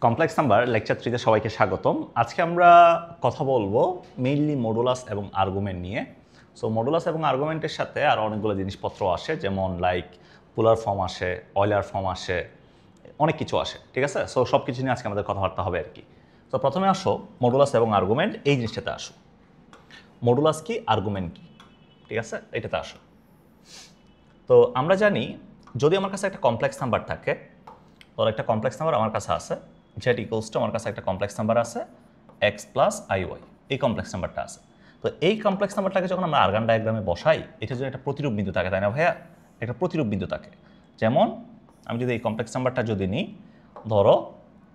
Complex number lecture 3 তে সবাইকে স্বাগতম। আজকে আমরা কথা বলবো মেইনলি মডুলাস এবং আর্গুমেন্ট নিয়ে। সো মডুলাস এবং আর্গুমেন্টের সাথে আরও অনেকগুলো জিনিসপত্র আসে, যেমন লাইক পোলার ফর্ম আসে, অয়লার ফর্ম আসে, অনেক কিছু আসে, ঠিক আছে? সো সব কিছু নিয়ে আজকে আমাদের কথাবার্তা হবে আর কি। তো প্রথমে আসো মডুলাস এবং আর্গুমেন্ট এই জিনিসটাতে আসো। মডুলাস কি, আর্গুমেন্ট কি, ঠিক আছে? এটাতে আসো। তো আমরা জানি যদি আমার কাছে একটা কমপ্লেক্স নাম্বার থাকে, তো একটা কমপ্লেক্স নাম্বার আমার কাছে আছে, জেড ইকুয়ালস টু আমার কাছে একটা কমপ্লেক্স নাম্বার আছে এক্স প্লাস আই ওয়াই, এই কমপ্লেক্স নাম্বারটা আছে। তো এই কমপ্লেক্স নাম্বারটাকে যখন আমরা আর্গান ডায়াগ্রামে বসাই, এটা যদি একটা প্রতিরূপ বিন্দু থাকে, তাই না ভাইয়া? একটা প্রতিরূপ বিন্দু থাকে। যেমন আমি যদি এই কমপ্লেক্স নাম্বারটা যদি নিই, ধরো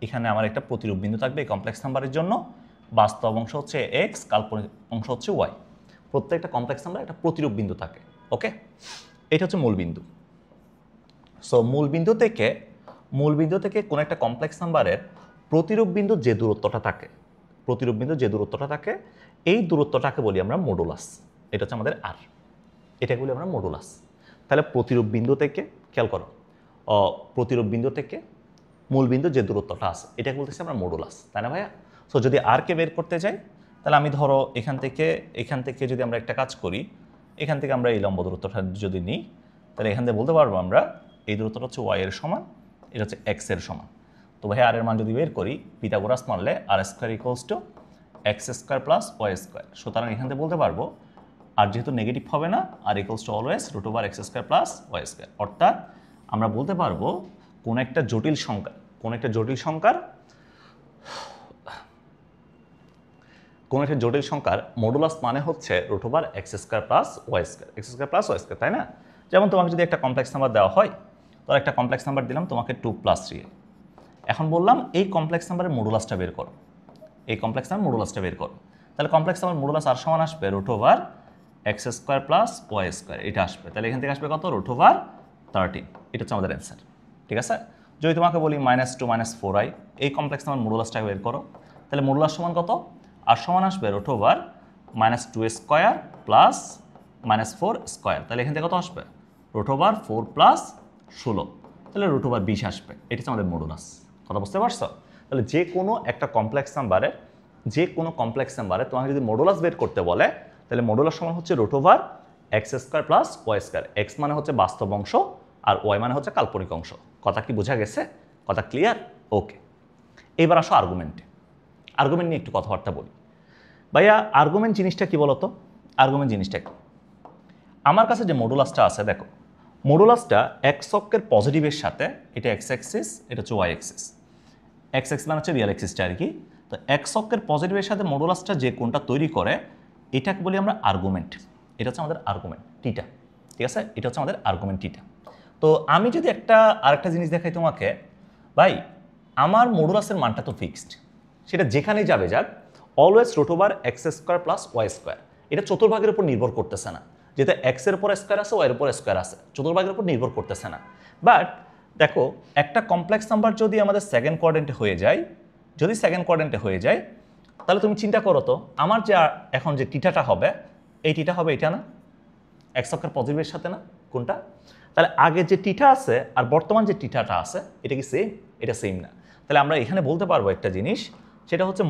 এখানে আমার একটা প্রতিরূপ বিন্দু থাকবে এই কমপ্লেক্স নাম্বারের জন্য, বাস্তব অংশ হচ্ছে এক্স, কাল্পনিক অংশ হচ্ছে ওয়াই। প্রত্যেকটা কমপ্লেক্স নাম্বার একটা প্রতিরূপ বিন্দু থাকে, ওকে? এটা হচ্ছে মূল বিন্দু। সো মূল বিন্দু থেকে কোনো একটা কমপ্লেক্স নাম্বারের প্রতিরূপ বিন্দু যে দূরত্বটা থাকে, এই দূরত্বটাকে বলি আমরা মডুলাস। এটা হচ্ছে আমাদের আর, এটাকে বলি আমরা মডুলাস। তাহলে প্রতিরূপ বিন্দু থেকে, খেয়াল করো, প্রতিরূপ বিন্দু থেকে মূল বিন্দু যে দূরত্বটা আছে, এটাকে বলতেছি আমরা মডুলাস, তাই না ভাইয়া? সো যদি আরকে বের করতে যাই, তাহলে আমি ধরো এখান থেকে যদি আমরা একটা কাজ করি, এখান থেকে আমরা এই লম্ব দূরত্বটা যদি নিই, তাহলে এখান থেকে বলতে পারবো আমরা এই দূরত্বটা হচ্ছে ওয়াই এর সমান, এটা হচ্ছে এক্স এর সমান। তো ভাই আর এর মান যদি বের করি, পিথাগোরাস মানলে r square equals to x square plus y square. সুতরাং এখান থেকে বলতে পারবো আর যেহেতু নেগেটিভ হবে না, r equals to always root over x square plus y square. অর্থাৎ আমরা বলতে পারবো কোন একটা জটিল সংখ্যার মডুলাস মানে হচ্ছে root over x square plus y square, তাই না? যেমন তোমাকে যদি একটা কমপ্লেক্স নাম্বার দেওয়া হয়, তোর একটা কমপ্লেক্স নাম্বার দিলাম তোমাকে 2 + 3, এখন বললাম এই কমপ্লেক্স নাম্বারের মডুলাসটা বের করো, তাহলে কমপ্লেক্স নাম্বার মডুলাস আর সমান আসবে root over x square plus y square, এটা আসবে। তাহলে এখান থেকে আসবে কত? রুট ওভার 13, এটা হচ্ছে আমাদের অ্যান্সার, ঠিক আছে? যদি তোমাকে বলি -2 - 4i, এই কমপ্লেক্স নাম্বার মডুলাসটা বের করো, তাহলে মডুলাস সমান কত? আর সমান আসবে root over -2 square plus -4 square, তাহলে এখান থেকে কত আসবে? রুট ওভার 4 + 16, তাহলে রুট ওভার 20 আসবে। এটা হচ্ছে আমাদের মডুলাস। কথা বুঝতে পারছো? তাহলে যে কোনো কমপ্লেক্স নাম্বারে তোমাকে যদি মডুলাস বের করতে বলে, তাহলে মডুলাস সমান হচ্ছে root over x square plus y square. X মানে হচ্ছে বাস্তব অংশ আর ওয়াই মানে হচ্ছে কাল্পনিক অংশ। কথা কি বোঝা গেছে? কথা ক্লিয়ার? ওকে। এবার আসো আর্গুমেন্ট নিয়ে একটু কথাবার্তা বলি। ভাইয়া আর্গুমেন্ট জিনিসটা কি বলতো? আর্গুমেন্ট জিনিসটা কি? আমার কাছে যে মডুলাসটা আছে, দেখো মডুলাসটা এক্স অক্ষের পজিটিভের সাথে, এটা এক্স অ্যাক্সিস, এটা হচ্ছে ওয়াই অ্যাক্সিস। এক্স অ্যাক্সিস মানে হচ্ছে রিয়েল অ্যাক্সিসটা আর কি। তো এক্স অক্ষের পজিটিভের সাথে মডুলাসটা যে কোণটা তৈরি করে, এটাকে বলি আমরা আর্গুমেন্ট। এটা হচ্ছে আমাদের আর্গুমেন্ট টিটা, ঠিক আছে? এটা হচ্ছে আমাদের আর্গুমেন্ট টিটা। তো আমি যদি আরেকটা জিনিস দেখাই তোমাকে, ভাই আমার মডুলাসের মানটা তো ফিক্সড, সেটা যেখানেই যাবে যাক, always root over x square plus y square. এটা চতুর্ভাগের উপর নির্ভর করতেছে না, যেটা এক্সের উপর স্কোয়ার আছে, ওয়াইয়ের উপর স্কোয়ার আছে, চতুর্ভাগের উপর নির্ভর করতেছে না। বাট দেখো একটা কমপ্লেক্স নাম্বার যদি আমাদের সেকেন্ড কোয়াড্রেন্টে হয়ে যায়, তাহলে তুমি চিন্তা করো তো, আমার যে এখন যে টিটাটা হবে, এই টিটা হবে এটা না? এক্স অক্ষের পজিটিভের সাথে না? কোনটা? তাহলে আগে যে টিটা আছে আর বর্তমান যে টিটাটা আছে, এটা কি সেম? এটা সেম না। তাহলে আমরা এখানে বলতে পারবো একটা জিনিস, সেটা হচ্ছে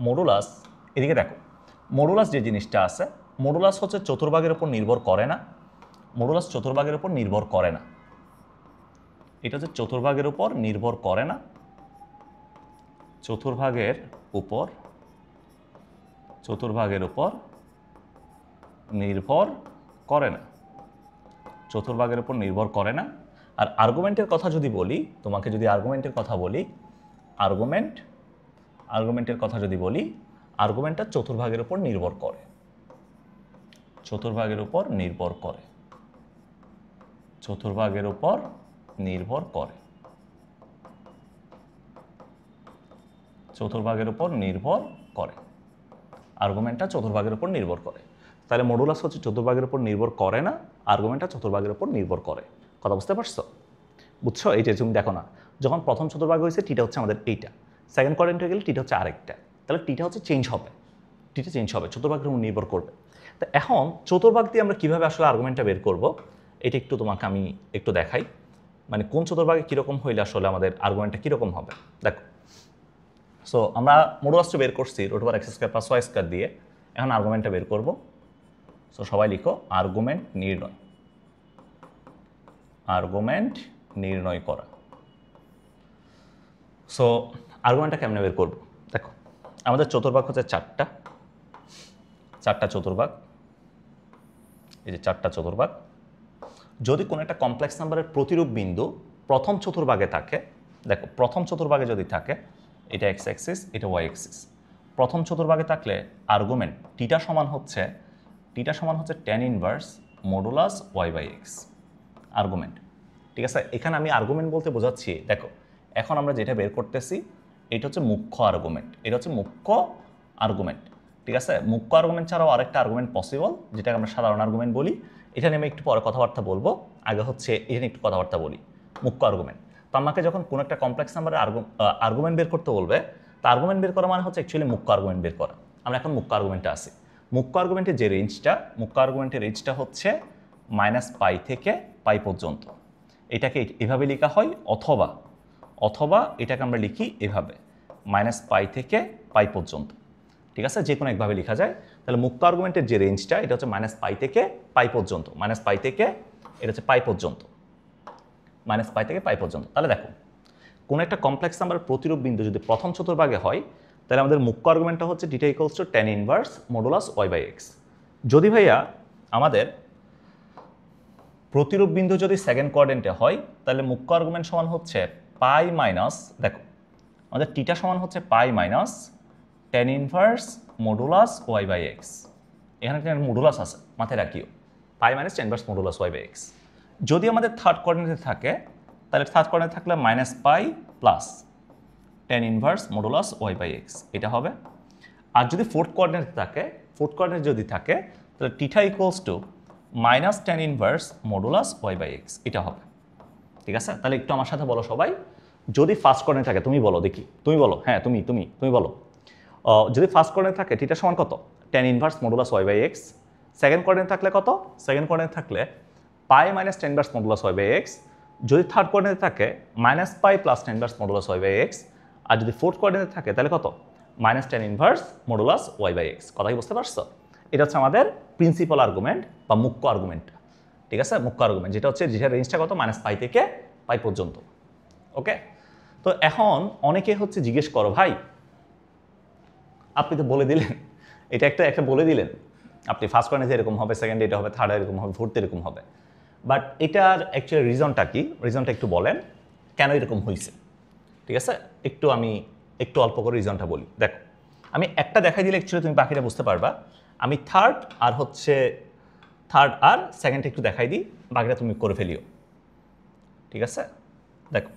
মডুলাস, এদিকে দেখো, মডুলাস যে জিনিসটা আছে, মডুলাস হচ্ছে চতুর্ভাগের উপর নির্ভর করে না। এটা হচ্ছে চতুর্ভাগের উপর নির্ভর করে না। চতুর্ভাগের উপর নির্ভর করে না। আর আর্গুমেন্টের কথা যদি বলি, তোমাকে যদি আর্গুমেন্টের কথা বলি, আর্গুমেন্টটা চতুর্ভাগের উপর নির্ভর করে। চতুর্ভাগের উপর নির্ভর করে। আর্গুমেন্টটা চতুর্ভাগের উপর নির্ভর করে। তাহলে মডুলাস হচ্ছে চতুর্ভাগের উপর নির্ভর করে না, আর্গুমেন্টটা চতুর্ভাগের উপর নির্ভর করে। কথা বুঝতে পারছো? বুঝছো? এই যে তুমি দেখো না, যখন প্রথম চতুর্ভাগ হয়েছে টিটা হচ্ছে আমাদের এইটা, সেকেন্ড কোয়াড্রেন্ট হয়ে গেলে টিটা হচ্ছে আরেকটা, তাহলে টিটা হচ্ছে চেঞ্জ হবে, চতুর্ভাগের উপর নির্ভর করবে। তো এখন চতুর্ভাগ দিয়ে আমরা কীভাবে আসলে আর্গুমেন্টটা বের করব, এটা একটু তোমাকে আমি একটু দেখাই, মানে কোন চতুর্ভাগে কীরকম হইলে আসলে আমাদের আর্গুমেন্টটা কীরকম হবে। দেখো সো আমরা মডুলাসটা বের করছি √x² + y² দিয়ে, এখন আর্গুমেন্টটা বের করব। সো সবাই লিখো আর্গুমেন্ট নির্ণয়, আর্গুমেন্ট নির্ণয় করা। সো আর্গুমেন্টটা কেমনে বের করব? দেখো আমাদের চতুর্ভাগ হচ্ছে চারটা চতুর্ভাগ, এই যে চারটা চতুর্ভাগ। যদি কোনো একটা কমপ্লেক্স নাম্বারের প্রতিরূপ বিন্দু প্রথম চতুর্ভাগে থাকে, দেখো প্রথম চতুর্ভাগে যদি থাকে, এটা এক্স অ্যাক্সিস, এটা ওয়াই অ্যাক্সিস, প্রথম চতুর্ভাগে থাকলে আর্গুমেন্ট টিটা সমান হচ্ছে tan inverse modulus y/x argument. ঠিক আছে, এখানে আমি আর্গুমেন্ট বলতে বোঝাচ্ছি, দেখো এখন আমরা যেটা বের করতেছি এটা হচ্ছে মুখ্য আর্গুমেন্ট, এটা হচ্ছে মুখ্য আর্গুমেন্ট। ঠিক আছে, মুখ্য আর্গুমেন্ট ছাড়াও আরেকটা আর্গুমেন্ট পসিবল, যেটাকে আমরা সাধারণ আর্গুমেন্ট বলি। এটা নিয়ে আমি একটু পরে কথাবার্তা বলবো, আগে হচ্ছে এটা নিয়ে একটু কথাবার্তা বলি। মুখ্য আর্গুমেন্ট, তো আমাকে যখন কোনো একটা কমপ্লেক্স নাম্বারের আর্গুমেন্ট বের করতে বলবে, তা আর্গুমেন্ট বের করা মানে হচ্ছে অ্যাকচুয়ালি মুখ্য আর্গুমেন্ট বের করা। আমরা এখন মুখ্য আর্গুমেন্টে আসি। মুখ্য আর্গুমেন্টের যে মুখ্য আর্গুমেন্টের রেঞ্জটা হচ্ছে -π থেকে π পর্যন্ত। এটাকে এভাবে লেখা হয়, অথবা এটাকে আমরা লিখি এভাবে -π থেকে π পর্যন্ত। ঠিক আছে, যে কোনো একভাবে লেখা যায়। তাহলে মুখ্য আর্গুমেন্টের যে রেঞ্জটা এটা হচ্ছে -π থেকে π পর্যন্ত, -π থেকে এটা হচ্ছে π পর্যন্ত, -π থেকে π পর্যন্ত। তাহলে দেখো কোনো একটা কমপ্লেক্স নাম্বারের প্রতিরূপ বিন্দু যদি প্রথম চতুর্ভাগে হয়, তাহলে আমাদের মুখ্য আর্গুমেন্টটা হচ্ছে θ = tan ইনভার্স মডুলাস y/x। যদি ভাইয়া আমাদের প্রতিরূপ বিন্দু যদি সেকেন্ড কোয়াড্রেন্টে হয়, তাহলে মুখ্য আর্গুমেন্ট সমান হচ্ছে π মাইনাস, দেখো আমাদের টিটা সমান হচ্ছে π minus tan inverse modulus y/x। এখানে একটা মডুলাস আছে, মাথায় রাখিও, π minus tan inverse modulus y/x। যদি আমাদের থার্ড কোয়াড্রেন্টে থাকে, তাহলে থার্ড কোয়াড্রেন্টে থাকলে -π plus tan inverse modulus y/x এটা হবে। আর যদি ফোর্থ কোয়াড্রেন্টে যদি থাকে, তাহলে θ = tan ইনভার্স মডুলাস y/x এটা হবে। ঠিক আছে, তাহলে একটু আমার সাথে বলো সবাই, যদি ফার্স্ট কোয়াড্রেন্টে থাকে, তুমি বলো দেখি, তুমি বলো, হ্যাঁ তুমি বলো। যদি ফার্স্ট কোয়াড্রেন্টে থাকে θ সমান কত? tan inverse modulus y/x। Second কোয়াড্রেন্টে থাকলে কত? সেকেন্ড কোয়াড্রেন্টে থাকলে π minus tan inverse modulus y/x। যদি থার্ড কোয়াড্রেন্টে থাকে -π plus tan inverse modulus y/x। আর যদি ফোর্থ কোয়াড্রেন্টে থাকে তাহলে কত? -tan inverse modulus y/x। কথা কি বুঝতে পারছো? এটা হচ্ছে আমাদের প্রিন্সিপাল আর্গুমেন্ট বা মুখ্য আর্গুমেন্ট। ঠিক আছে, মুখ্য আর্গুমেন্ট যেটা হচ্ছে যেটার রেঞ্জটা কত? -π থেকে π পর্যন্ত। ওকে, তো এখন অনেকে হচ্ছে জিজ্ঞেস করো, ভাই আপনি তো বলে দিলেন, এটা একটা বলে দিলেন, আপনি ফার্স্ট কোয়াড্রেন্টে এরকম হবে, সেকেন্ড এটা হবে, থার্ড এরকম হবে, ফোর্থ এরকম হবে, বাট এটার অ্যাকচুয়ালি রিজনটা কি? রিজনটা একটু বলেন, কেন এরকম হয়েছে? ঠিক আছে, আমি একটু অল্প করে রিজনটা বলি। দেখো আমি একটা দেখাই দিলে অ্যাকচুয়ালি তুমি বাকিটা বুঝতে পারবা। আমি থার্ড আর সেকেন্ডটা একটু দেখাই দিই, বাকিটা তুমি করে ফেলিও। ঠিক আছে, দেখো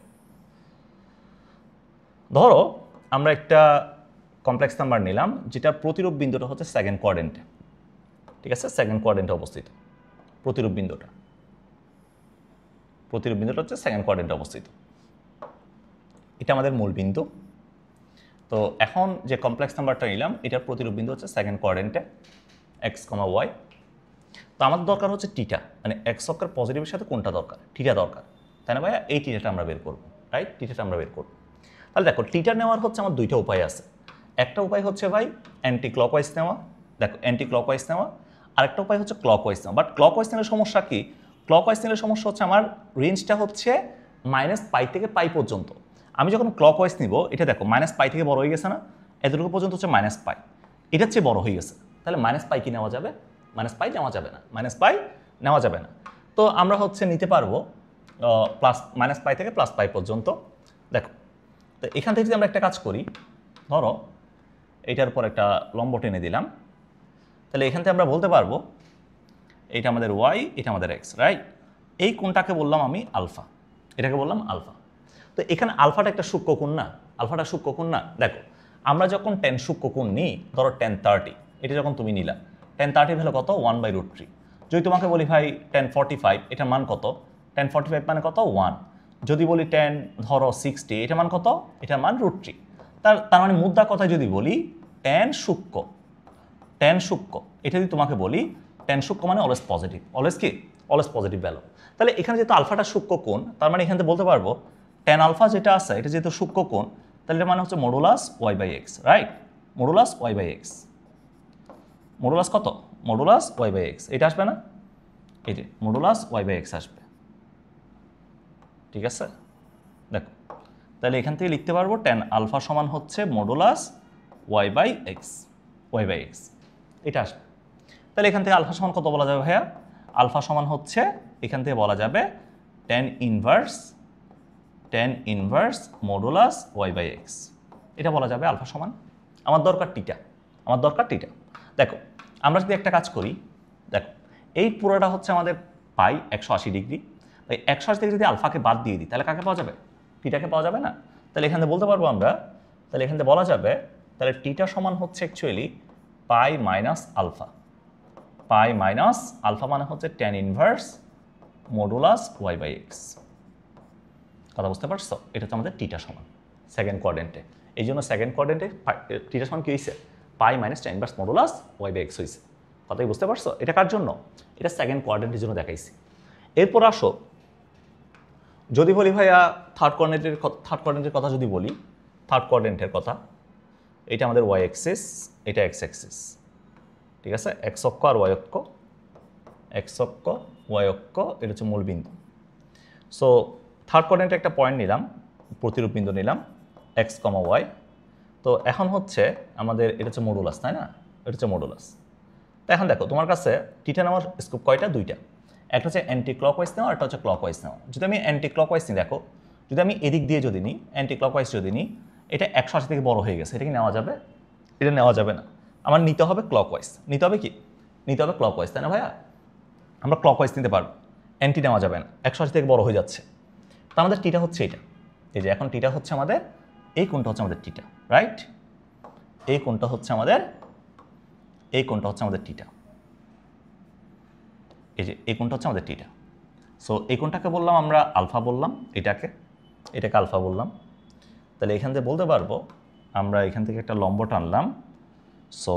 ধরো আমরা একটা কমপ্লেক্স নাম্বার নিলাম যেটার প্রতিরূপ বিন্দুটা হচ্ছে সেকেন্ড কোয়াড্রেন্টে। ঠিক আছে, সেকেন্ড কোয়াড্রেন্টে অবস্থিত প্রতিরূপ বিন্দুটা হচ্ছে সেকেন্ড কোয়াড্রেন্টে অবস্থিত। এটা আমাদের মূল বিন্দু। তো এখন যে কমপ্লেক্স নাম্বারটা নিলাম এটার প্রতিরূপ বিন্দু হচ্ছে সেকেন্ড কোয়াড্রেন্টে x, y। তো আমাদের দরকার হচ্ছে টিটা, মানে x অক্ষের পজিটিভের সাথে কোনটা দরকার? টিটা দরকার, তাই না ভাইয়া? এই টিটাটা আমরা বের করবো, রাইট? টিটাটা আমরা বের করবো। তাহলে দেখো টিটা নেওয়ার হচ্ছে আমার দুইটা উপায় আছে। একটা উপায় হচ্ছে ভাই অ্যান্টি ক্লকওয়াইজ নেওয়া, দেখো অ্যান্টি ক্লকওয়াইজ নেওয়া। আরেকটা উপায় হচ্ছে ক্লকওয়াইজ নেওয়া। বাট ক্লকওয়াইজ নিলে সমস্যা কি? ক্লকওয়াইজ নিলে সমস্যা হচ্ছে আমার রেঞ্জটা হচ্ছে -π থেকে π পর্যন্ত। আমি যখন ক্লকওয়াইজ নিব, এটা দেখো -π থেকে বড় হয়ে গেছে না, এতটুকু পর্যন্ত হচ্ছে -π, এটার চেয়ে বড় হয়ে গেছে। তাহলে -π কি নেওয়া যাবে? -π নেওয়া যাবে না, -π নেওয়া যাবে না। তো আমরা হচ্ছে নিতে পারবো -π থেকে +π পর্যন্ত। দেখো তো এখান থেকে যদি আমরা একটা কাজ করি, ধরো এইটার উপর একটা লম্ব টেনে দিলাম, তাহলে এখান থেকে আমরা বলতে পারবো এইটা আমাদের y, এটা আমাদের x, রাইট? এই কোণটাকে বললাম আমি আলফা, এটাকে বললাম আলফা। তো এখানে আলফাটা একটা সূক্ষ্মকোণ না? আলফাটা সূক্ষ্মকোণ না? দেখো আমরা যখন tan সূক্ষ্মকোণ নিই, ধরো tan 30, এটা যখন তুমি নিলা, tan 30 ভ্যালু কত? 1/√3। যদি তোমাকে বলি ভাই tan 45, এটার মান কত? tan 45 মানে কত? 1। যদি বলি tan ধরো 60, এটার মান কত? এটার মান √3। তার মানে মুদ্রা কথায় যদি বলি tan সূক্ষ্ম, এটা যদি তোমাকে বলি tan সূক্ষ্ম মানে অলওয়েজ পজিটিভ, অলওয়েজ কি? Always positive value. তাহলে এখানে যেহেতু আলফাটা সূক্ষ্মকোণ, তার মানে এখান থেকে বলতে পারবো tan আলফা যেটা আছে এটা যেহেতু সূক্ষ্মকোণ, তাহলে এটা মানে হচ্ছে modulus y by x, right? Modulus y by x, modulus কত? মডুলাস ওয়াই বাই এক্স, এটা আসবে না? এই যে মডুলাস ওয়াই বাই এক্স আসবে, ঠিক আছে? দেখো, তাহলে এখান থেকে লিখতে পারবো tan আলফা সমান হচ্ছে modulus y by x, y by x, এটা আসবে। তাহলে এখান থেকে আলফা সমান কত বলা যাবে ভাইয়া? আলফা সমান হচ্ছে এখান থেকে বলা যাবে tan inverse modulus y by x, এটা বলা যাবে আলফা সমান। আমার দরকার টিটা, আমার দরকার টিটা। দেখো আমরা যদি একটা কাজ করি, দেখো এই পুরোটা হচ্ছে আমাদের পাই 180 ডিগ্রি, তাই 180 থেকে যদি আলফাকে বাদ দিয়ে দিই তাহলে কাকে পাওয়া যাবে? টিটাকে পাওয়া যাবে না? তাহলে এখান থেকে বলতে পারবো আমরা, তাহলে এখান থেকে বলা যাবে তাহলে টিটা সমান হচ্ছে actually pi minus alpha, pi minus alpha মানে হচ্ছে tan inverse modulus y by x. কথা বুঝতে পারছো? এটা হচ্ছে আমাদের টিটা সমান সেকেন্ড কোয়াড্রেন্টে। এই জন্য সেকেন্ড কোয়াড্রেন্টে টিটা সমান কি হয়েছে? Pi minus tan inverse modulus y by x হয়েছে। কথাই বুঝতে পারছো? এটা কার জন্য? এটা সেকেন্ড কোয়াড্রেন্টের জন্য দেখাইছি। এরপর আসো, যদি বলি ভাইয়া থার্ড কোয়াড্রেন্টের কথা যদি বলি, থার্ড কোয়াড্রেন্টের কথা, এটা আমাদের ওয়াই অ্যাক্সিস, এটা এক্স অ্যাক্সিস, ঠিক আছে? এক্স অক্ষ আর ওয়াই অক্ষ, এক্স অক্ষ ওয়াই অক্ষ, এটা হচ্ছে মূল বিন্দু। সো থার্ড কোয়াড্রেন্টে একটা পয়েন্ট নিলাম, প্রতিরূপ বিন্দু নিলাম এক্স কমা ওয়াই। তো এখন হচ্ছে আমাদের এটা হচ্ছে মডুলাস, তাই না? এটা হচ্ছে মডুলাস। তো এখন দেখো তোমার কাছে টিটা নেওয়ার স্কোপ কয়টা? দুইটা, একটা হচ্ছে অ্যান্টি ক্লকওয়াইজ নেওয়া, একটা হচ্ছে ক্লকওয়াইজ নেওয়া। যদি আমি অ্যান্টি ক্লকওয়াইজ নিই, দেখো যদি আমি এদিক দিয়ে যদি নিই, অ্যান্টি ক্লকওয়াইজ যদি নিই, এটা 180 থেকে বড় হয়ে গেছে, এটা কি নেওয়া যাবে? এটা নেওয়া যাবে না। আমার নিতে হবে ক্লকওয়াইজ। নিতে হবে কি? নিতে হবে ক্লকওয়াইজ, তাই না ভাইয়া? আমরা ক্লকওয়াইজ নিতে পারবো, অ্যান্টি নেওয়া যাবে না, 180 থেকে বড় হয়ে যাচ্ছে। তো আমাদের টিটা হচ্ছে এটা, এই যে এখন টিটা হচ্ছে আমাদের, এই কোণটা হচ্ছে আমাদের টিটা, রাইট? এই কোণটা হচ্ছে আমাদের, এই কোণটা হচ্ছে আমাদের টিটা, এই যে এই কোণটা হচ্ছে আমাদের টিটা। সো এই কোণটাকে বললাম আমরা আলফা বললাম, এটাকে আলফা বললাম। তাহলে এখান থেকে বলতে পারবো আমরা এখান থেকে একটা লম্ব টানলাম। সো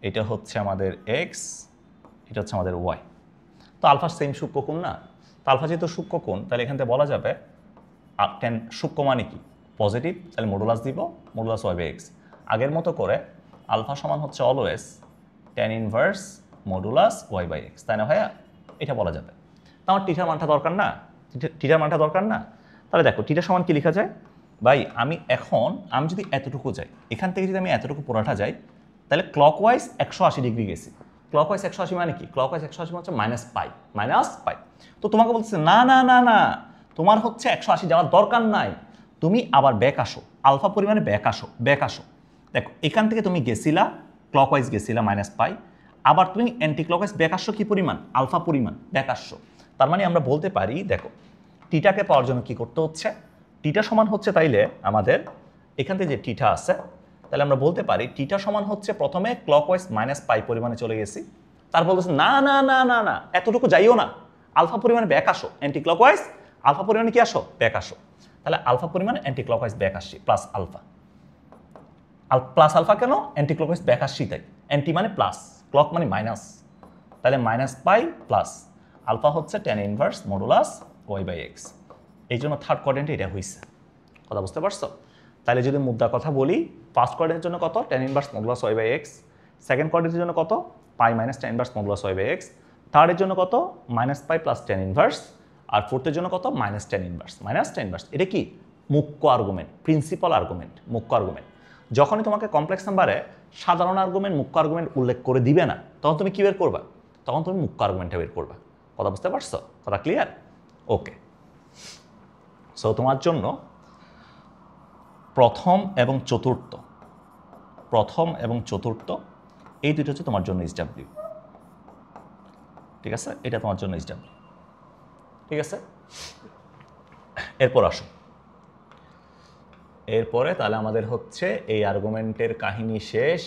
এটা হচ্ছে আমাদের এক্স, এটা হচ্ছে আমাদের ওয়াই। তো আলফা সেম সূক্ষ্মকোণ না? তো আলফা যেহেতু সূক্ষ্মকোণ, তাহলে এখান থেকে বলা যাবে টেন সূক্ষ্ম মানে কি? পজিটিভ, তাহলে মডুলাস দিব, মডুলাস ওয়াই বাই এক্স। আগের মতো করে আলফা সমান হচ্ছে always tan inverse modulus y by x, তাই না ভাইয়া? এটা বলা যাবে। তো আমার টিটার মানটা দরকার না? টিটার মানটা দরকার না? তাহলে দেখো টিটার সমান কি লেখা যায় ভাই? আমি যদি এতটুকু যাই, এখান থেকে যদি আমি এতটুকু পুরাটা যাই, তাহলে ক্লকওয়াইজ 180 ডিগ্রি গেছি। ক্লকওয়াইজ 180 মানে কি? ক্লকওয়াইজ 180 হচ্ছে মাইনাস পাই, মাইনাস পাই। তো তোমাকে বলতেছে না না না না, তোমার হচ্ছে 180 যাওয়ার দরকার নাই, তুমি আবার ব্যাক আসো, আলফা পরিমাণে ব্যাক আসো, ব্যাক আসো। দেখো এখান থেকে তুমি গেছিলা ক্লকওয়াইজ গেছিলা মাইনাস পাই, আবার তুমি অ্যান্টি ক্লকওয়াইজ ব্যাক আসছো কি পরিমাণ? আলফা পরিমাণ ব্যাক আসছো। তার মানে আমরা বলতে পারি, দেখো টিটাকে পাওয়ার জন্য কি করতে হচ্ছে? টিটা সমান হচ্ছে তাইলে আমাদের এখান থেকে যে টিটা আছে, তাহলে আমরা বলতে পারি টিটা সমান হচ্ছে প্রথমে ক্লকওয়াইজ মাইনাস পাই পরিমাণে চলে গেছি, তারপর বলতেছে না না না না না, এতটুকু যাইও না, আলফা পরিমাণে ব্যাক আসো, অ্যান্টি ক্লকওয়াইজ আলফা পরিমাণে কি আসো? ব্যাক আসো। তাহলে আলফা পরিমাণে অ্যান্টি ক্লকওয়াইজ ব্যাক আসছি, প্লাস আলফা। প্লাস আলফা কেন? অ্যান্টি ক্লকওয়াইজ ব্যাক আসছি তাই। অ্যান্টি মানে প্লাস, ক্লক মানে মাইনাস, তাহলে মাইনাস পাই প্লাস আলফা হচ্ছে tan inverse modulus y by x. এই জন্য থার্ড কোয়াড্রেন্টে এটা হয়েছে। কথা বুঝতে পারছো? তাহলে যদি মুদ্রা কথা বলি, ফার্স্ট কোয়াড্রেন্টের জন্য কত? tan inverse modulus y by x. Second কোয়াড্রেন্টের জন্য কত? Pi minus tan inverse modulus y by x. থার্ডের জন্য কত? Minus pi plus tan inverse. আর ফোর্থের জন্য কত? Minus tan inverse, minus tan inverse. এটা কি? মুখ্য আর্গুমেন্ট, প্রিন্সিপাল আর্গুমেন্ট, মুখ্য আর্গুমেন্ট। যখনই তোমাকে কমপ্লেক্স নাম্বারে সাধারণ আর্গুমেন্ট, মুখ্য আর্গুমেন্ট উল্লেখ করে দিবে না, তখন তুমি কি বের করবা? তখন তুমি মুখ্য আর্গুমেন্টটা বের করবা। কথা বুঝতে পারছো? কথা ক্লিয়ার? ওকে। সো তোমার জন্য প্রথম এবং চতুর্থ এই দুটো হচ্ছে তোমার জন্য SW, ঠিক আছে? এটা তোমার জন্য SW, ঠিক আছে? এরপর আসো, এরপরে তাহলে আমাদের হচ্ছে এই আর্গুমেন্টের কাহিনী শেষ।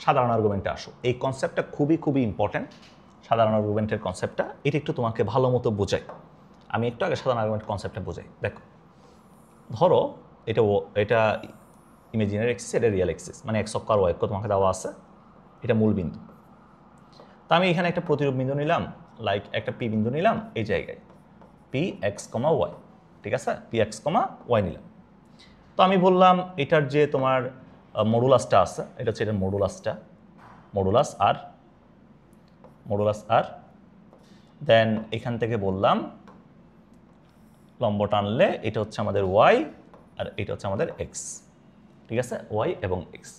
সাধারণ আর্গুমেন্টে আসো। এই কনসেপ্টটা খুবই খুবই ইম্পর্ট্যান্ট, সাধারণ আর্গুমেন্টের কনসেপ্টটা। এটা একটু তোমাকে ভালো মতো বোঝাই। আমি একটু আগে সাধারণ আর্গুমেন্ট কনসেপ্টটা বোঝাই। দেখো ধরো এটা ইমেজিনারি এক্সিস, এটা রিয়েল এক্সিস, মানে এক্স অক্ষ আর ওয়াই অক্ষ তোমাকে দেওয়া আছে, এটা মূল বিন্দু। তা আমি এখানে একটা প্রতিরূপ বিন্দু নিলাম, লাইক একটা পি বিন্দু নিলাম এই জায়গায়, পি এক্স কমা ওয়াই, ঠিক আছে? পি এক্স কমা ওয়াই নিলাম। তো আমি বললাম এটার যে তোমার মডুলাসটা আছে, এটা হচ্ছে এটার মডুলাস আর দেন এখান থেকে বললাম লম্ব টানলে এটা হচ্ছে আমাদের ওয়াই আর এটা হচ্ছে আমাদের এক্স, ঠিক আছে, ওয়াই এবং এক্স।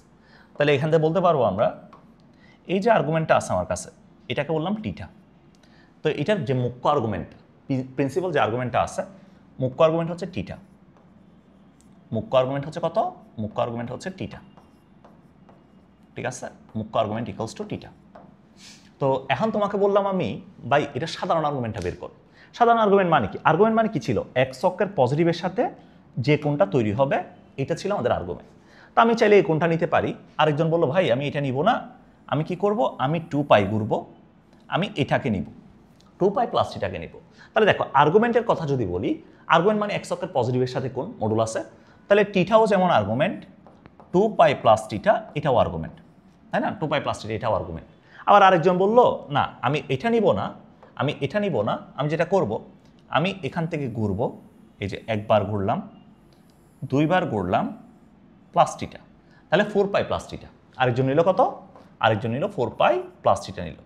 তাহলে এখান থেকে বলতে পারবো আমরা এই যে আর্গুমেন্টটা আছে আমার কাছে এটাকে বললাম টিটা। তো এটার যে মুখ্য আর্গুমেন্ট, প্রিন্সিপাল যে আর্গুমেন্টটা আছে, মুখ্য আর্গুমেন্ট হচ্ছে টিটা। মুখ্য আর্গুমেন্ট হচ্ছে কত? মুখ্য আর্গুমেন্ট হচ্ছে টিটা, ঠিক আছে, মুখ্য আর্গুমেন্ট ইকুয়ালস টু টিটা। তো এখন তোমাকে বললাম আমি ভাই এটা সাধারণ আর্গুমেন্টটা বের কর। সাধারণ আর্গুমেন্ট মানে কি? আর্গুমেন্ট মানে কি ছিল? এক্স অক্ষের পজিটিভের সাথে যে কোণটা তৈরি হবে এটা ছিল আমাদের আর্গুমেন্ট। তো আমি চাইলে এই কোণটা নিতে পারি। আরেকজন বললো ভাই আমি এটা নিব না, আমি কি করব, আমি 2π ঘুরবো, আমি এটাকে নিব, 2π প্লাস থিটাকে নিব। তাহলে দেখো আর্গুমেন্টের কথা যদি বলি, আর্গুমেন্ট মানে এক্স অক্ষের পজিটিভের সাথে কোণ মডুলাসে, তাহলে টিটাও যেমন আর্গুমেন্ট, 2π প্লাস থিটা এটাও আর্গুমেন্ট, তাই না? 2π প্লাস থিটা এটাও আর্গুমেন্ট। আবার আরেকজন বলল না আমি এটা নিব না, আমি যেটা করব, আমি এখান থেকে ঘুরব, এই যে একবার ঘুরলাম, দুইবার ঘুরলাম, প্লাস টিটা, তাহলে 4π প্লাস টিটা। আরেকজন নিল কত? আরেকজন নিল 4π প্লাস টিটা নিল।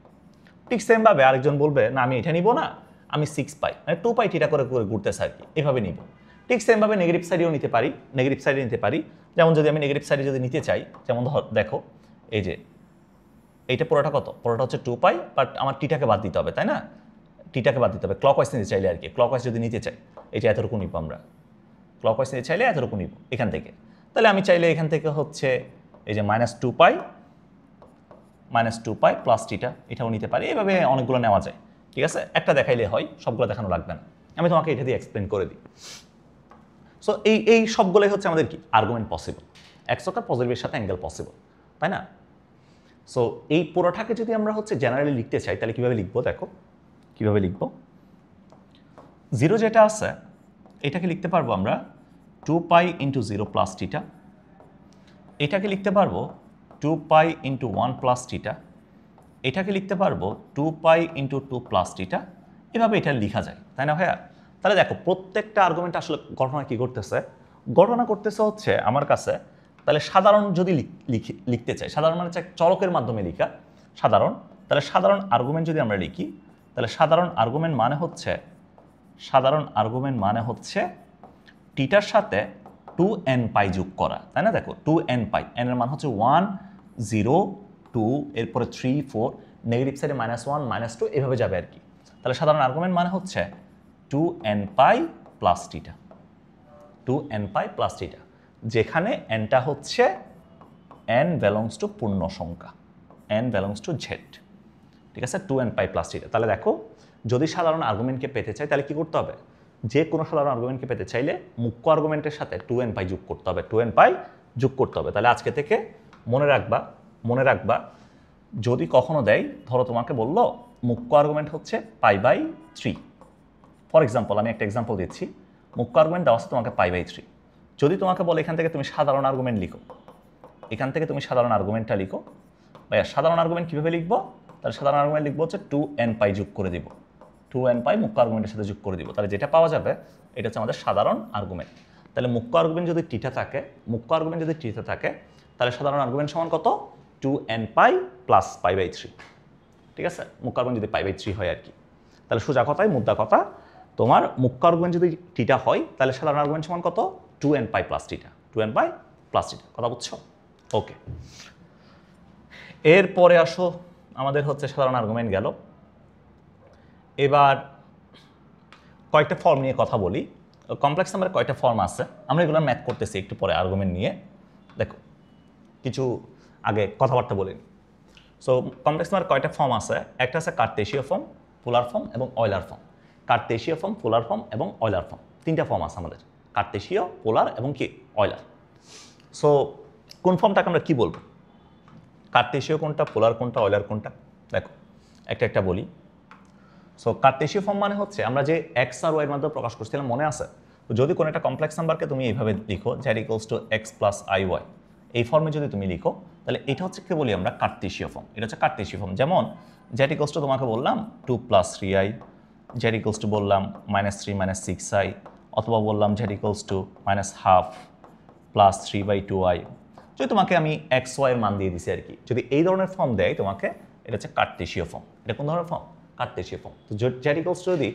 ঠিক সেমভাবে আরেকজন বলবে না আমি এটা নিব না, আমি 6π মানে 2π টিটা করে করে ঘুরতেছে আর কি, এভাবে নিব। ঠিক সেমভাবে নেগেটিভ সাইডেও নিতে পারি, যেমন যদি আমি নেগেটিভ সাইডে যদি নিতে চাই, যেমন দেখো এই যে এইটা পুরোটা কত? পুরোটা হচ্ছে 2π, বাট আমার টিটাকে বাদ দিতে হবে, তাই না? টিটাকে বাদ দিতে হবে ক্লকওয়াইজ নিতে চাইলে আর কি। ক্লকওয়াইজ যদি নিতে চাই এই যে এতটুকু নিব আমরা, ক্লকওয়াইজ নিতে চাইলে এতটুকু নিব এখান থেকে। তাহলে আমি চাইলে এখান থেকে হচ্ছে এই যে -2π প্লাস টিটা এটাও নিতে পারি, এভাবে অনেকগুলো নেওয়া যায়, ঠিক আছে? একটা দেখাইলে হয়, সবগুলো দেখানো লাগবে না, আমি তোমাকে এটা দিয়ে এক্সপ্লেন করে দিই। সো এই সবগুলোই হচ্ছে আমাদের কি আর্গুমেন্ট পসিবল, এক্স অক্ষের পজিটিভের সাথে অ্যাঙ্গেল পসিবল, তাই না? সো এই পুরোটাকে যদি আমরা হচ্ছে জেনারেলি লিখতে চাই তাহলে কীভাবে লিখবো? দেখো কীভাবে লিখবো। জিরো যেটা আছে এটাকে লিখতে পারবো আমরা 2π × 0 প্লাস টিটা, এটাকে লিখতে পারবো 2π × 1 প্লাস টিটা, এটাকে লিখতে পারবো 2π × 2 প্লাস টিটা, এভাবে এটা লেখা যায়, তাই না ভাইয়া? তাহলে দেখো প্রত্যেকটা আর্গুমেন্ট আসলে ঘটনা কি করতেছে হচ্ছে আমার কাছে। তাহলে সাধারণ যদি লিখতে চাই, সাধারণ মানে হচ্ছে চলকের মাধ্যমে লেখা সাধারণ, তাহলে সাধারণ আর্গুমেন্ট যদি আমরা লিখি, তাহলে সাধারণ আর্গুমেন্ট মানে হচ্ছে টিটার সাথে 2nπ যোগ করা, তাই না? দেখো 2nπ, n এর মান হচ্ছে 1 0 2 এরপরে 3 4, নেগেটিভ সাইডে -1 -2 এভাবে যাবে আর কি। তাহলে সাধারণ আর্গুমেন্ট মানে হচ্ছে 2nπ প্লাস টিটা, 2nπ প্লাস টিটা, যেখানে nটা হচ্ছে n belongs to পূর্ণ সংখ্যা, n belongs to z, ঠিক আছে? 2nπ প্লাস টিটা। তাহলে দেখো যদি সাধারণ আর্গুমেন্টকে পেতে চাই তাহলে কি করতে হবে? যে কোনো সাধারণ আর্গুমেন্টকে পেতে চাইলে মুখ্য আর্গুমেন্টের সাথে 2nπ যোগ করতে হবে, 2nπ যোগ করতে হবে। তাহলে আজকে থেকে মনে রাখবা যদি কখনো দেয়, ধরো তোমাকে বললো মুখ্য আর্গুমেন্ট হচ্ছে π/3, ফর এক্সাম্পল আমি একটা এক্সাম্পল দিচ্ছি, মুখ্য আর্গুমেন্ট দেওয়া আছে তোমাকে π/3, যদি তোমাকে বলে এখান থেকে তুমি সাধারণ আর্গুমেন্ট লিখো, এখান থেকে তুমি সাধারণ আর্গুমেন্টটা লিখো, ভাইয়া সাধারণ আর্গুমেন্ট কীভাবে লিখবো? তাহলে সাধারণ আর্গুমেন্ট লিখবো হচ্ছে 2nπ যোগ করে দিব, 2nπ মুখ্য আর্গুমেন্টের সাথে যোগ করে দিব, তাহলে যেটা পাওয়া যাবে এটা হচ্ছে আমাদের সাধারণ আর্গুমেন্ট। তাহলে মুখ্য আর্গুমেন্ট যদি টিটা থাকে, তাহলে সাধারণ আর্গুমেন্ট সমান কত? 2nπ প্লাস π/3, ঠিক আছে? মুখ্য আর্গুমেন্ট যদি π/3 হয় আর কি। তাহলে সোজা কথায় মুদ্রা কথা, তোমার মুখ্য আর্গুমেন্ট যদি টিটা হয় তাহলে সাধারণ আর্গুমেন্ট সমান কত? 2nπ প্লাস টিটা, 2nπ প্লাস টিটা, কথা বুঝছো? ওকে, এরপরে আসো আমাদের হচ্ছে সাধারণ আর্গুমেন্ট গেল। এবার কয়েকটা ফর্ম নিয়ে কথা বলি। কমপ্লেক্স নাম্বারের কয়েকটা ফর্ম আছে, আমরা এগুলো ম্যাথ করতেছি একটু পরে আর্গুমেন্ট নিয়ে। দেখো কিছু আগে কথাবার্তা বলি। সো কমপ্লেক্স নাম্বারের কয়েকটা ফর্ম আছে, একটা আছে কার্টেসীয় ফর্ম, পোলার ফর্ম এবং অয়লার ফর্ম। কার্টেসীয় ফর্ম, পোলার ফর্ম এবং অয়লার ফর্ম, তিনটা ফর্ম আছে আমাদের, কার্টেসীয়, পোলার এবং কি অয়লার। সো কোন ফর্মটাকে আমরা কি বলবো? কার্টেসীয় কোনটা, পোলার কোনটা, অয়লার কোনটা? দেখো একটা বলি। সো কার্টেসীয় ফর্ম মানে হচ্ছে আমরা যে এক্স আর ওয়াইয়ের মাধ্যমে প্রকাশ করছিলাম, মনে আছে? তো যদি কোনো একটা কমপ্লেক্স নাম্বারকে তুমি এইভাবে লিখো z = x + iy, এই ফর্মে যদি তুমি লিখো তাহলে এটা হচ্ছে কি বলি আমরা কার্টেসীয় ফর্ম, এটা হচ্ছে কার্টেসীয় ফর্ম। যেমন z = তোমাকে বললাম 2 + 3i, z = বললাম -3 - 6i, অথবা বললাম z = -1/2, প্লাস 3/2i, যদি তোমাকে আমি এক্স ওয়াই এর মান দিয়ে দিছি আর কি, যদি এই ধরনের ফর্ম দেয় তোমাকে, এটা হচ্ছে কার্টেশীয় ফর্ম। এটা কোন ধরনের ফর্ম? কার্টেশীয় ফর্ম। তো জেড ইকুয়ালস টু যদি